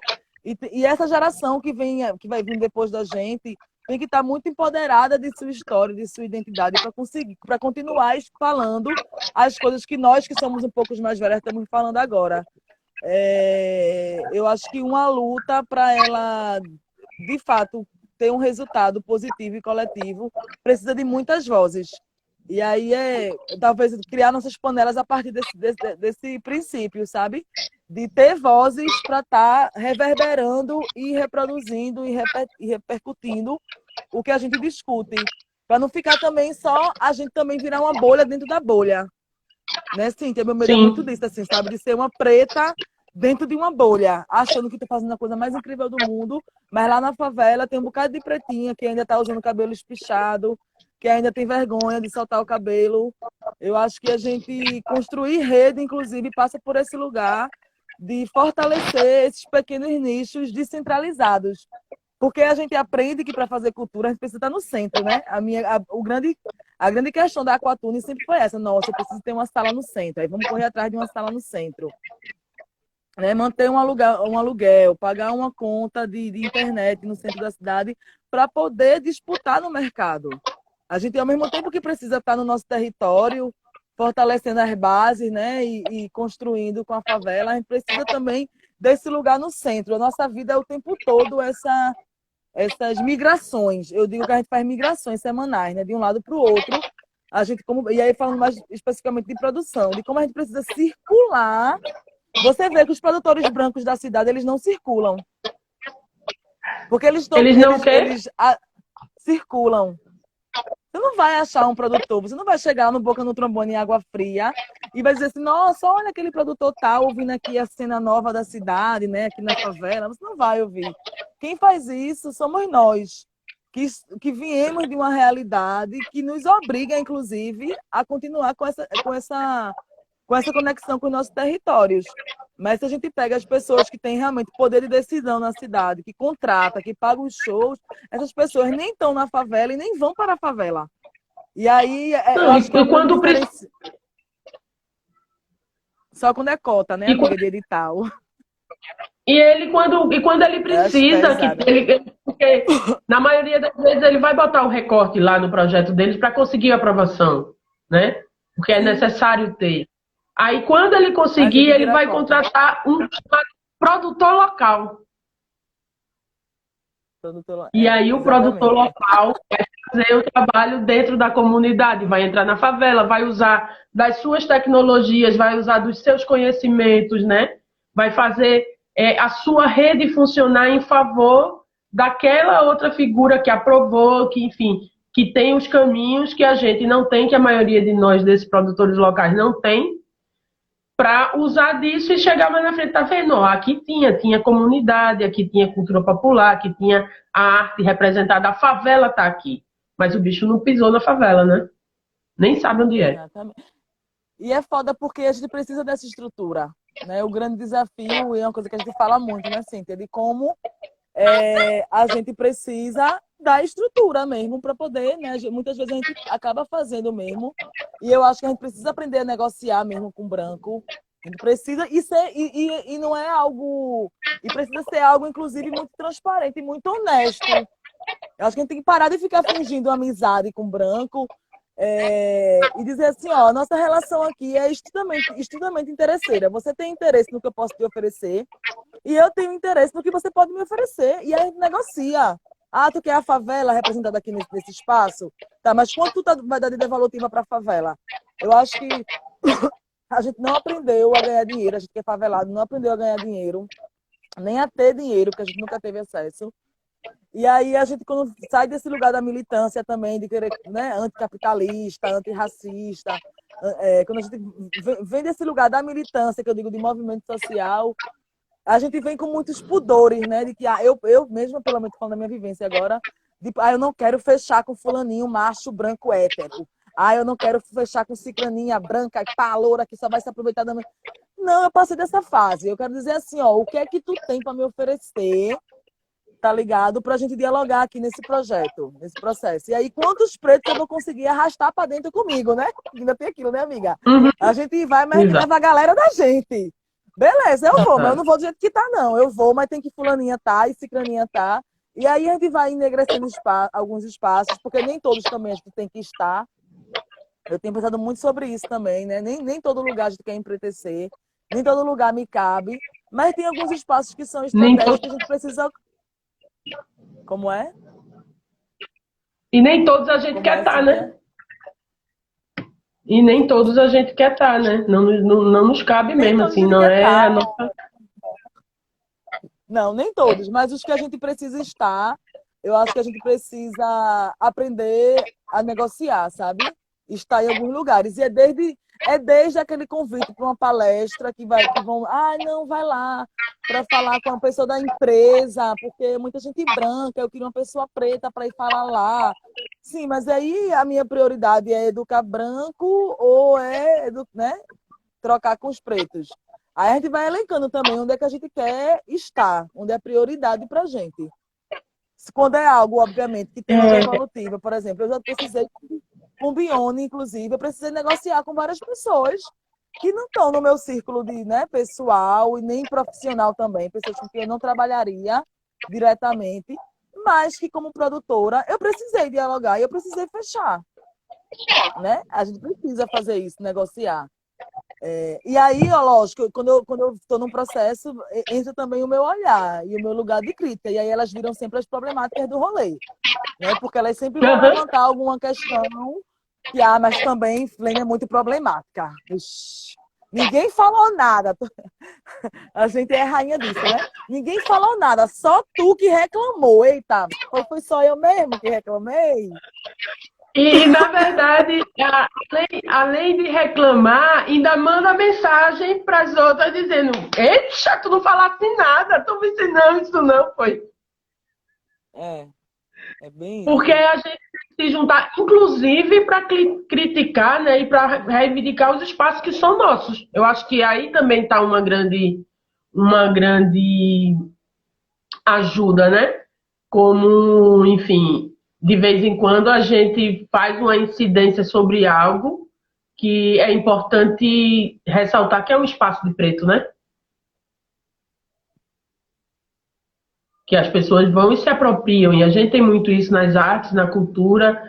E essa geração que vai vir depois da gente tem que estar muito empoderada de sua história, de sua identidade, para continuar falando as coisas que nós, que somos um pouco mais velhas, estamos falando agora. Eu acho que uma luta para ela, de fato, ter um resultado positivo e coletivo, precisa de muitas vozes. E aí talvez criar nossas panelas a partir desse princípio, sabe? De ter vozes para estar reverberando e reproduzindo e repercutindo o que a gente discute. Para não ficar também só a gente também virar uma bolha dentro da bolha. Né, Cíntia? Meu medo é muito disso, assim, sabe? De ser uma preta dentro de uma bolha, achando que estou fazendo a coisa mais incrível do mundo, mas lá na favela tem um bocado de pretinha que ainda está usando cabelo espichado, que ainda tem vergonha de soltar o cabelo. Eu acho que a gente construir rede, inclusive, passa por esse lugar de fortalecer esses pequenos nichos descentralizados. Porque a gente aprende que para fazer cultura a gente precisa estar no centro, né? A grande questão da Aquatune sempre foi essa. Nossa, eu preciso ter uma sala no centro. Aí vamos correr atrás de uma sala no centro. Né? Manter um aluguel, pagar uma conta de internet no centro da cidade para poder disputar no mercado. A gente, ao mesmo tempo que precisa estar no nosso território, fortalecendo as bases, né? E construindo com a favela, a gente precisa também desse lugar no centro. A nossa vida é o tempo todo essas migrações. Eu digo que a gente faz migrações semanais, né? De um lado para o outro. E aí, falando mais especificamente de produção, de como a gente precisa circular. Você vê que os produtores brancos da cidade, eles não circulam. Porque eles circulam. Você não vai achar um produtor, você não vai chegar no Boca no Trombone em Água Fria e vai dizer assim, nossa, olha aquele produtor tal ouvindo aqui a cena nova da cidade, né, aqui na favela. Você não vai ouvir. Quem faz isso somos nós, que viemos de uma realidade que nos obriga, inclusive, a continuar com essa conexão com os nossos territórios. Mas se a gente pega as pessoas que têm realmente poder de decisão na cidade, que contrata, que pagam os shows, essas pessoas nem estão na favela e nem vão para a favela. E aí, eu Não, acho que é e o grande quando diferencial. Só quando é cota, né, e, amiga de edital. quando ele Eu acho precisa, pesado. porque na maioria das vezes ele vai botar o recorte lá no projeto deles para conseguir a aprovação, né? Porque é Sim, necessário ter. Aí quando ele mas tem conseguir, que ele virar vai cota. contratar um produtor local. Produtor, E aí o produtor exatamente. local vai fazer o trabalho dentro da comunidade, vai entrar na favela, vai usar das suas tecnologias, vai usar dos seus conhecimentos, né? Vai fazer a sua rede funcionar em favor daquela outra figura que aprovou, que, enfim, que tem os caminhos que a gente não tem, que a maioria de nós, desses produtores locais, não tem, para usar disso e chegar mais na frente, tá vendo? Ó, aqui tinha comunidade, aqui tinha cultura popular, aqui tinha a arte representada, a favela tá aqui. Mas o bicho não pisou na favela, né? Nem sabe onde é. Exatamente. E é foda porque a gente precisa dessa estrutura, né? O grande desafio, e é uma coisa que a gente fala muito, né, Cíntia, de como a gente precisa da estrutura mesmo para poder, né? Muitas vezes a gente acaba fazendo mesmo. E eu acho que a gente precisa aprender a negociar mesmo com branco. A gente precisa, e não é algo. E precisa ser algo, inclusive, muito transparente e muito honesto. Eu acho que a gente tem que parar de ficar fingindo amizade com branco. E dizer assim, ó, nossa relação aqui é estudamente interesseira. Você tem interesse no que eu posso te oferecer e eu tenho interesse no que você pode me oferecer. E aí a gente negocia. Ah, tu quer a favela representada aqui nesse espaço? Tá, mas quanto vai dar de devolutiva para a favela? Eu acho que a gente não aprendeu a ganhar dinheiro, a gente que é favelado não aprendeu a ganhar dinheiro, nem a ter dinheiro, porque a gente nunca teve acesso. E aí a gente, quando sai desse lugar da militância também, de querer, né, anticapitalista, antirracista, quando a gente vem desse lugar da militância, que eu digo de movimento social, a gente vem com muitos pudores, né? De que eu mesma, pelo menos falando da minha vivência agora, de, eu não quero fechar com fulaninho macho, branco, hétero. Eu não quero fechar com ciclaninha branca, pá, loura, que só vai se aproveitar da minha... Não, eu passei dessa fase. Eu quero dizer assim, ó, o que é que tu tem para me oferecer, tá ligado? Pra gente dialogar aqui nesse projeto, nesse processo. E aí, quantos pretos eu vou conseguir arrastar para dentro comigo, né? Ainda tem aquilo, né, amiga? Uhum. A gente vai, mas a gente Exato. leva a galera da gente. Beleza, eu vou, mas eu não vou do jeito que tá, não. Eu vou, mas tem que fulaninha tá e cicraninha tá. E aí a gente vai enegrecendo alguns espaços, porque nem todos também a gente tem que estar. Eu tenho pensado muito sobre isso também, né? Nem todo lugar a gente quer empretecer, nem todo lugar me cabe, mas tem alguns espaços que são Nem estratégicos to... que a gente precisa... Como é? E nem todos a gente Como quer é, estar, né? Cíntia? E nem todos a gente quer estar, né? Não nos cabe Nem mesmo, todos a assim, gente não quer é a estar. nossa. Não, nem todos, mas os que a gente precisa estar, eu acho que a gente precisa aprender a negociar, sabe? Estar em alguns lugares. E é desde aquele convite para uma palestra que vão, não, vai lá para falar com a pessoa da empresa, porque muita gente branca, eu queria uma pessoa preta para ir falar lá. Sim, mas aí a minha prioridade é educar branco ou né, trocar com os pretos. Aí a gente vai elencando também onde é que a gente quer estar, onde é prioridade para a gente. Quando é algo, obviamente, que tem uma É, devolutiva, por exemplo, eu já precisei com Bione, inclusive, eu precisei negociar com várias pessoas que não estão no meu círculo de, né, pessoal e nem profissional também, pessoas com quem eu não trabalharia diretamente, mas que como produtora eu precisei dialogar e eu precisei fechar, né? A gente precisa fazer isso, negociar. E aí, ó, lógico, quando eu estou num processo, entra também o meu olhar e o meu lugar de crítica. E aí elas viram sempre as problemáticas do rolê, né? Porque elas sempre vão uhum. levantar alguma questão que, mas também Flênia é muito problemática. Ixi, ninguém falou nada. A gente é rainha disso, né? Ninguém falou nada, só tu que reclamou. Eita, foi só eu mesmo que reclamei? Na verdade, além de reclamar, ainda manda mensagem para as outras dizendo: Eita, tu não falaste nada, tu me ensinando isso não, foi. É, é bem Porque isso. a gente tem que se juntar, inclusive, para criticar, né, e para reivindicar os espaços que são nossos. Eu acho que aí também está uma grande ajuda, né? Como, enfim, de vez em quando a gente faz uma incidência sobre algo que é importante ressaltar que é um espaço de preto, né? Que as pessoas vão e se apropriam. E a gente tem muito isso nas artes, na cultura.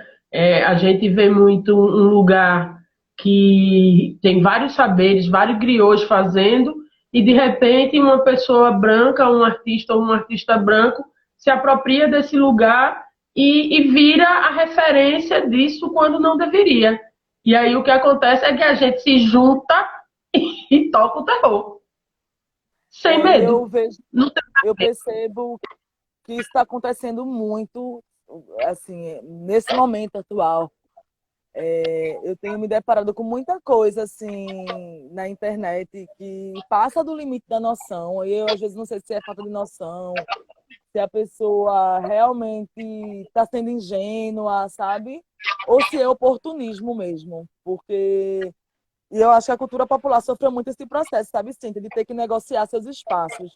A gente vê muito um lugar que tem vários saberes, vários griots fazendo, e de repente uma pessoa branca, um artista ou um artista branco, se apropria desse lugar e vira a referência disso quando não deveria. E aí o que acontece é que a gente se junta e toca o terror, sem E eu medo. vejo, Não tem... eu percebo que isso está acontecendo muito, assim, nesse momento atual. Eu tenho me deparado com muita coisa assim na internet que passa do limite da noção. E eu às vezes não sei se é falta de noção, se a pessoa realmente está sendo ingênua, sabe? Ou se é oportunismo mesmo, porque e eu acho que a cultura popular sofreu muito esse processo, sabe, Cíntia, de ter que negociar seus espaços.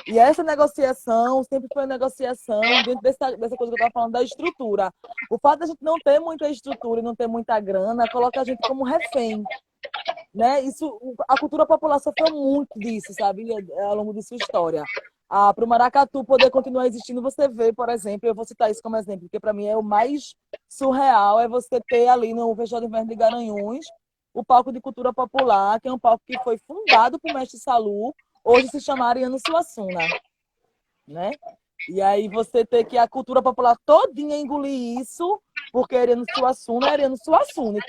E essa negociação sempre foi uma negociação dentro dessa coisa que eu estava falando da estrutura. O fato de a gente não ter muita estrutura e não ter muita grana coloca a gente como refém, né? A cultura popular sofreu muito disso, sabe, ao longo de sua história. Para o maracatu poder continuar existindo, você vê, por exemplo, eu vou citar isso como exemplo, porque para mim é o mais surreal, é você ter ali no Festival de Inverno de Garanhuns o palco de cultura popular, que é um palco que foi fundado por Mestre Salu, hoje se chama Ariano Suassuna, né? E aí você ter que a cultura popular todinha engolir isso, porque Ariano Suassuna é Ariano Suassuna. E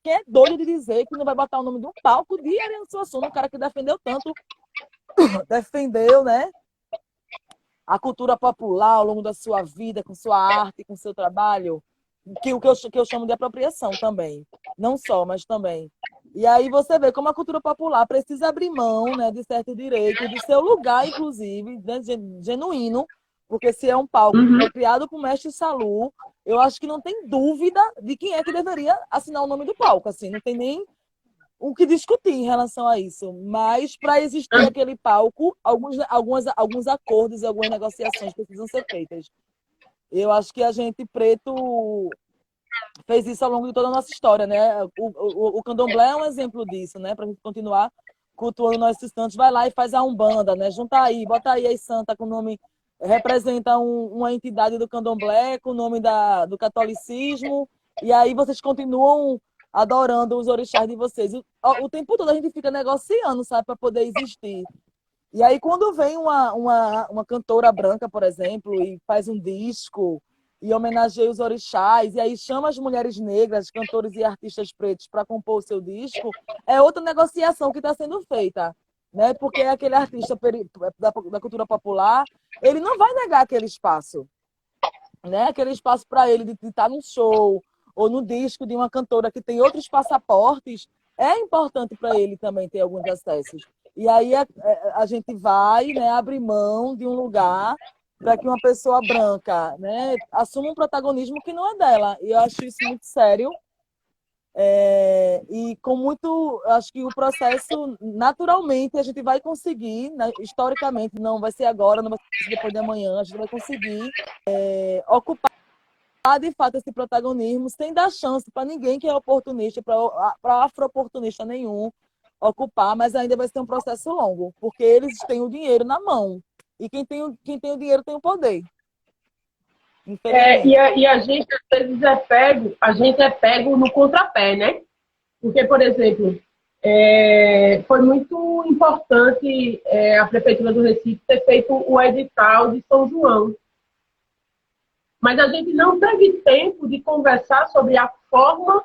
quem é doido de dizer que não vai botar o nome de um palco de Ariano Suassuna, um cara que defendeu tanto, defendeu, né? A cultura popular ao longo da sua vida, com sua arte, com seu trabalho, que eu chamo de apropriação também. Não só, mas também. E aí você vê como a cultura popular precisa abrir mão, né, de certos direitos, do seu lugar, inclusive, né, genuíno, porque se é um palco que Uhum. foi criado por Mestre Salu, eu acho que não tem dúvida de quem é que deveria assinar o nome do palco, assim, não tem nem o que discutir em relação a isso. Mas para existir aquele palco, alguns acordos e algumas negociações precisam ser feitas. Eu acho que a gente preto fez isso ao longo de toda a nossa história, né? O candomblé é um exemplo disso, né? Para a gente continuar cultuando nossos santos, vai lá e faz a Umbanda, né? Junta aí, bota aí as santas com o nome, representa uma entidade do candomblé com o nome do catolicismo, e aí vocês continuam adorando os orixás de vocês. O tempo todo a gente fica negociando, sabe, para poder existir. E aí, quando vem uma cantora branca, por exemplo, e faz um disco e homenageia os orixás, e aí chama as mulheres negras, cantores e artistas pretos para compor o seu disco, é outra negociação que está sendo feita. Né? Porque aquele artista da cultura popular, ele não vai negar aquele espaço. Né? Aquele espaço para ele de estar num show ou no disco de uma cantora que tem outros passaportes, é importante para ele também ter alguns acessos. E aí a gente vai, né, abrir mão de um lugar para que uma pessoa branca, né, assuma um protagonismo que não é dela. E eu acho isso muito sério. E com muito, acho que o processo, naturalmente, a gente vai conseguir, né, historicamente, não vai ser agora, não vai ser depois de amanhã, a gente vai conseguir ocupar de fato esse protagonismo sem dar chance para ninguém que é oportunista, para afro-oportunista nenhum ocupar, mas ainda vai ser um processo longo, porque eles têm o dinheiro na mão. E quem tem o dinheiro tem o poder, infelizmente. E a gente, às vezes, a gente é pego no contrapé, né? Porque, por exemplo, foi muito importante a Prefeitura do Recife ter feito o edital de São João. Mas a gente não teve tempo de conversar sobre a forma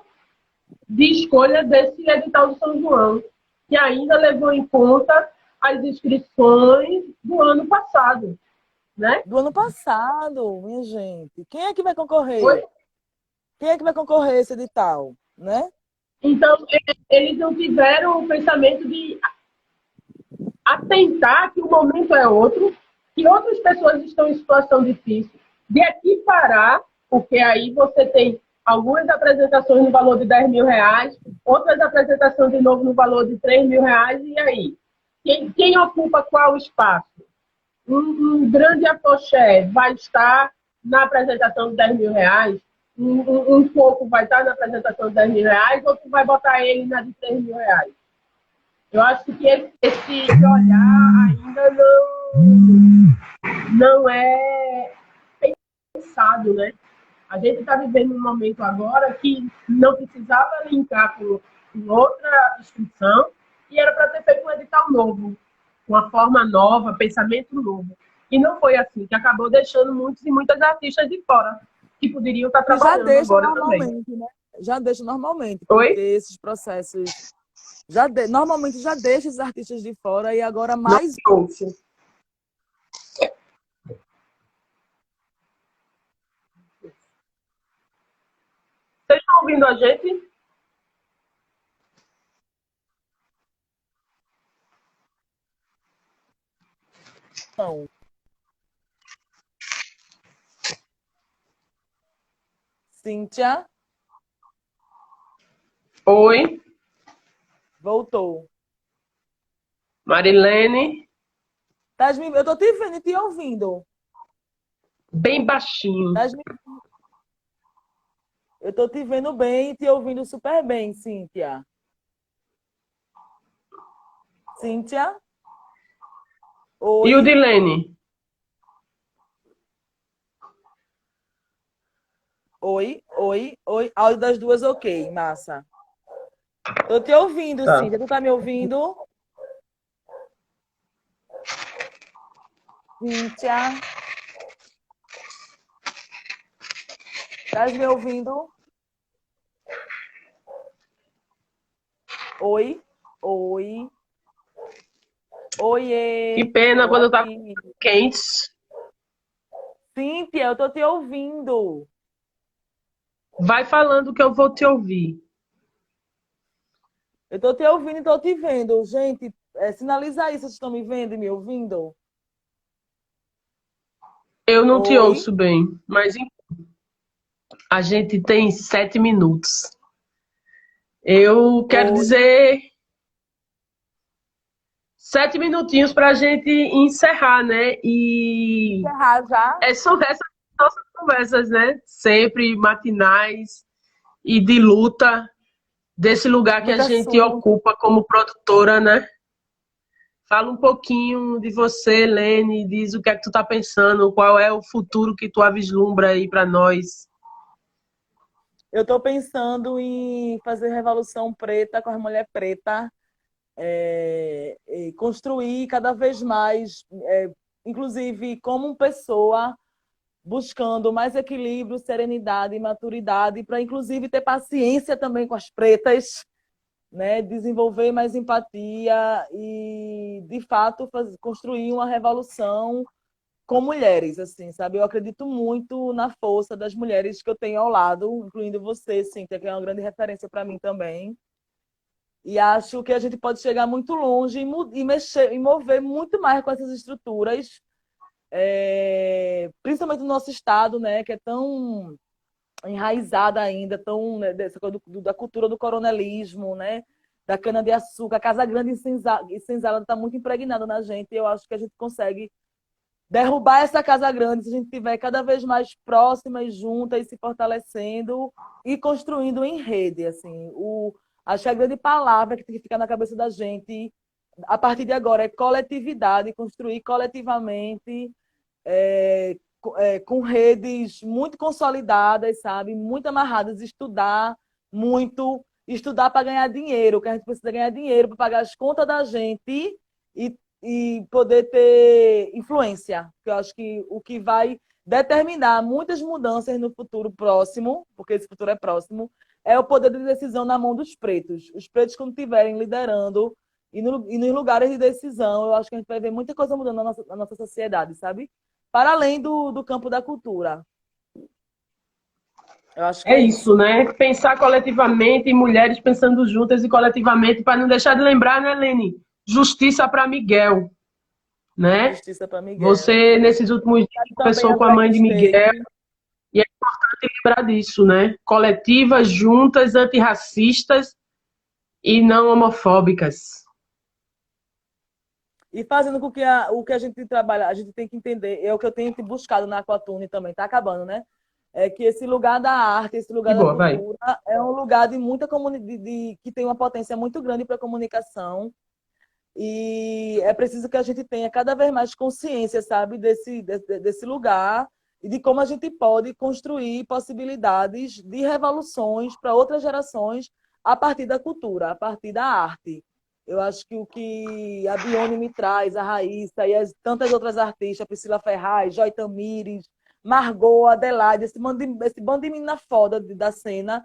de escolha desse edital de São João, que ainda levou em conta as inscrições do ano passado, né? Do ano passado, minha gente. Quem é que vai Foi, concorrer? Quem é que vai concorrer a esse edital, né? Então, eles não tiveram o pensamento de atentar que o momento é outro, que outras pessoas estão em situação difícil, de equiparar, porque aí você tem algumas apresentações no valor de R$ 10.000, outras apresentações de novo no valor de R$ 3.000, e aí? Quem ocupa qual espaço? Um grande afoxé vai estar na apresentação de R$ 10.000, um pouco vai estar na apresentação de R$ 10.000, outro vai botar ele na de R$ 3.000. Eu acho que esse olhar ainda não é pensado, né? A gente está vivendo um momento agora que não precisava linkar com outra instituição e era para ter feito um edital novo, uma forma nova, pensamento novo. E não foi assim, que acabou deixando muitos e muitas artistas de fora, que poderiam estar trabalhando agora também. Né? Já deixa normalmente, Oi? porque esses processos normalmente já deixa esses artistas de fora e agora mais. Vocês estão ouvindo a gente? Não. Cíntia? Oi? Voltou. Marilene? Eu tô te vendo e te ouvindo. Bem baixinho. Eu tô te vendo bem e te ouvindo super bem, Cíntia. Cíntia? Oi? E o Dilene? Oi, oi, oi. Áudio das duas, ok, massa. Tô te ouvindo, Tá. Cíntia. Tu tá me ouvindo? Cíntia? Estás me ouvindo? Oi, oi. Oiê. Que pena Tô quando tá aqui. quentes. Cíntia, eu tô te ouvindo. Vai falando que eu vou te ouvir. Eu tô te ouvindo e tô te vendo. Gente, sinaliza aí, vocês estão me vendo e me ouvindo? Eu não te Oi? ouço bem, mas a gente tem 7 minutos. Eu quero Oi? dizer 7 minutinhos para a gente encerrar, né? E Encerrar já? são essas nossas conversas, né? Sempre matinais e de luta desse lugar que a Muito gente assunto. ocupa como produtora, né? Fala um pouquinho de você, Lene, diz o que é que tu tá pensando, qual é o futuro que tu vislumbra aí para nós. Eu estou pensando em fazer Revolução Preta com as mulheres pretas, e construir cada vez mais, inclusive como pessoa, buscando mais equilíbrio, serenidade e maturidade, para inclusive ter paciência também com as pretas, né? Desenvolver mais empatia e, de fato, construir uma revolução com mulheres, assim, sabe? Eu acredito muito na força das mulheres que eu tenho ao lado, incluindo você, Cíntia, que é uma grande referência para mim também. E acho que a gente pode chegar muito longe e mexer, e mover muito mais com essas estruturas, principalmente no nosso estado, né, que é tão enraizada ainda, tão, né, dessa coisa da cultura do coronelismo, né, da cana-de-açúcar. A Casa Grande e Senzala está muito impregnada na gente, e eu acho que a gente consegue derrubar essa casa grande se a gente estiver cada vez mais próxima e junta e se fortalecendo e construindo em rede. Assim, acho que a grande palavra que tem que ficar na cabeça da gente a partir de agora é coletividade, construir coletivamente, com redes muito consolidadas, sabe? Muito amarradas, estudar muito, estudar para ganhar dinheiro, que a gente precisa ganhar dinheiro para pagar as contas da gente e poder ter influência. Que eu acho que o que vai determinar muitas mudanças no futuro próximo, porque esse futuro é próximo, é o poder de decisão na mão dos pretos. Os pretos, quando estiverem liderando e nos lugares de decisão, eu acho que a gente vai ver muita coisa mudando na nossa sociedade, sabe? Para além do campo da cultura. Eu acho que É é isso, isso. né? Pensar coletivamente, mulheres pensando juntas e coletivamente, para não deixar de lembrar, né, Lene? Justiça para Miguel, né? Justiça para Miguel. Você, nesses últimos dias, Também conversou a com a mãe Black de Miguel, Stage. e é importante lembrar disso, né? Coletivas, juntas, antirracistas e não homofóbicas. E fazendo com que o que a gente trabalha, a gente tem que entender, é o que eu tenho buscado na Aquatune também, está acabando, né? É que esse lugar da arte, esse Que lugar da boa, vai. cultura, é um lugar de muita comunidade, que tem uma potência muito grande para a comunicação. E é preciso que a gente tenha cada vez mais consciência, sabe, desse lugar e de como a gente pode construir possibilidades de revoluções para outras gerações a partir da cultura, a partir da arte. Eu acho que o que a Bione me traz, a Raíssa e tantas outras artistas, Priscila Ferraz, Joy Tamires, Margot, Adelaide, esse bando de menina foda da cena,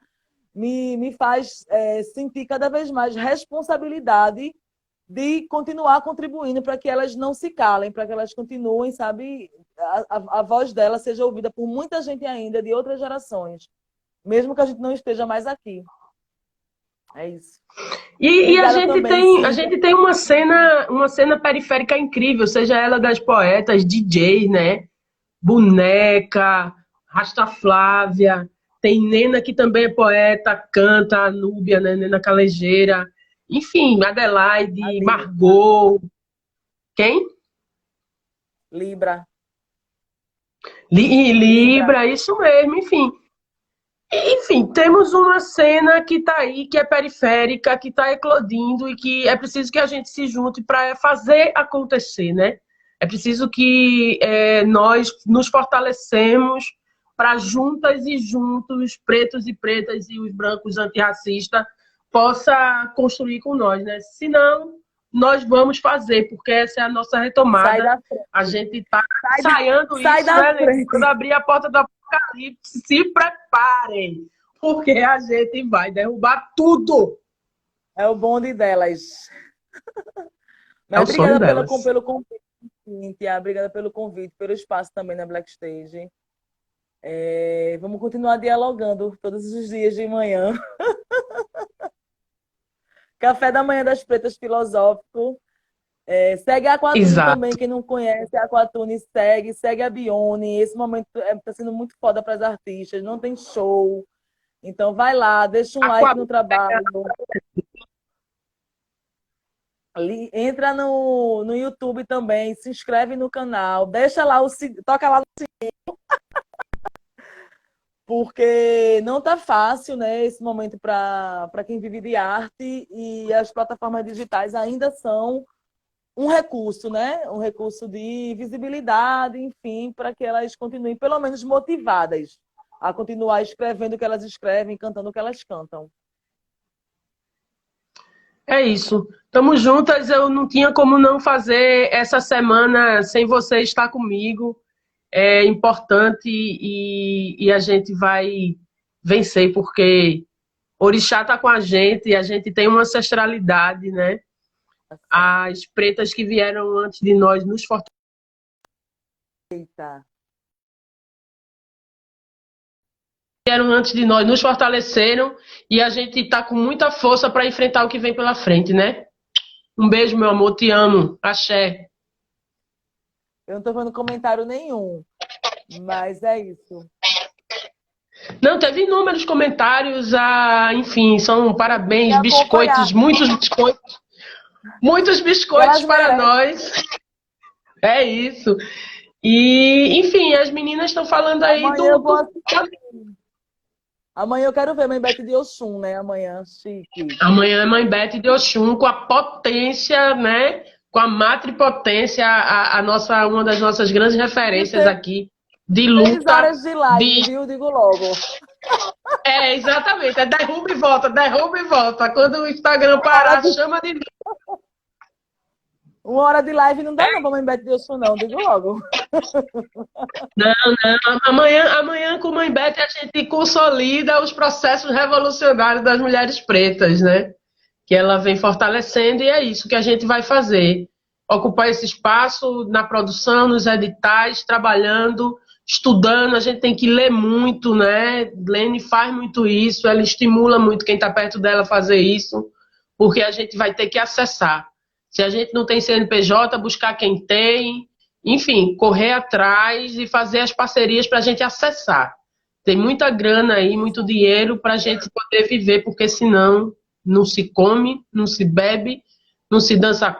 me faz sentir cada vez mais responsabilidade de continuar contribuindo para que elas não se calem, para que elas continuem, sabe, a voz dela seja ouvida por muita gente ainda de outras gerações, mesmo que a gente não esteja mais aqui. É isso. E Obrigada também, a Cíntia. gente tem uma cena periférica incrível, seja ela das poetas, DJs, né? Boneca, Rasta Flávia, tem Nena que também é poeta, canta, a Núbia, né? Nena Calejeira, enfim, A Adelaide, Libra. Margot, quem? Libra. Libra. Libra, isso mesmo, enfim. Enfim, temos uma cena que está aí, que é periférica, que está eclodindo e que é preciso que a gente se junte para fazer acontecer, né? É preciso que nós nos fortalecemos para juntas e juntos, pretos e pretas e os brancos antirracistas, possa construir com nós, né? Senão, nós vamos fazer, porque essa é a nossa Sai retomada. da A frente. gente está Sai da, ensaiando sai isso, da né, Lê? Quando frente. abrir a porta do Apocalipse, se preparem, porque a gente vai derrubar tudo. É o bonde delas. É Mas o sonho obrigada delas. pelo convite, Cíntia. Obrigada pelo convite, pelo espaço também na Black Stage. Vamos continuar dialogando todos os dias de manhã. Café da Manhã das Pretas Filosófico. Segue a Aquatune também, Exato. quem não conhece a Aquatune, segue a Bione. Esse momento está sendo muito foda para as artistas, não tem show. Então vai lá, deixa um like Aqua... no trabalho. Entra no YouTube também, se inscreve no canal, deixa lá toca lá, porque não tá fácil, né, esse momento para quem vive de arte e as plataformas digitais ainda são um recurso, né? Um recurso de visibilidade, enfim, para que elas continuem pelo menos motivadas a continuar escrevendo o que elas escrevem, cantando o que elas cantam. É isso. Tamo juntas. Eu não tinha como não fazer essa semana sem você estar comigo. É importante e a gente vai vencer, porque Orixá está com a gente e a gente tem uma ancestralidade, né? Tá certo. As pretas que vieram antes de nós nos Eita. vieram antes de nós nos fortaleceram e a gente está com muita força para enfrentar o que vem pela frente, né? Um beijo, meu amor, te amo. Axé. Eu não estou vendo comentário nenhum, mas é isso. Não, teve inúmeros comentários, enfim, são E parabéns, acompanhar, biscoitos, muitos que biscoitos elas para merecem. nós. É isso. E, enfim, as meninas estão falando aí Amanhã eu vou do. assistir. Amanhã eu quero ver Mãe Bete de Oxum, né? Amanhã, chique. Amanhã é Mãe Beth de Oxum, com a potência, né? Com a matripotência, a nossa, uma das nossas grandes E referências aqui de 6 horas luta, de live, de. viu? Digo logo. Exatamente, é derruba e volta, derruba e volta. Quando o Instagram Uma hora parar, de, chama de. 1 hora de live não dá não pra Mãe Bete de Oxum, não. Digo logo. Não, não. Amanhã com Mãe Beth a gente consolida os processos revolucionários das mulheres pretas, né? Que ela vem fortalecendo e é isso que a gente vai fazer. Ocupar esse espaço na produção, nos editais, trabalhando, estudando, a gente tem que ler muito, né? Lene faz muito isso, ela estimula muito quem está perto dela a fazer isso, porque a gente vai ter que acessar. Se a gente não tem CNPJ, buscar quem tem, enfim, correr atrás e fazer as parcerias para a gente acessar. Tem muita grana aí, muito dinheiro para a gente poder viver, porque senão não se come, não se bebe, não se dança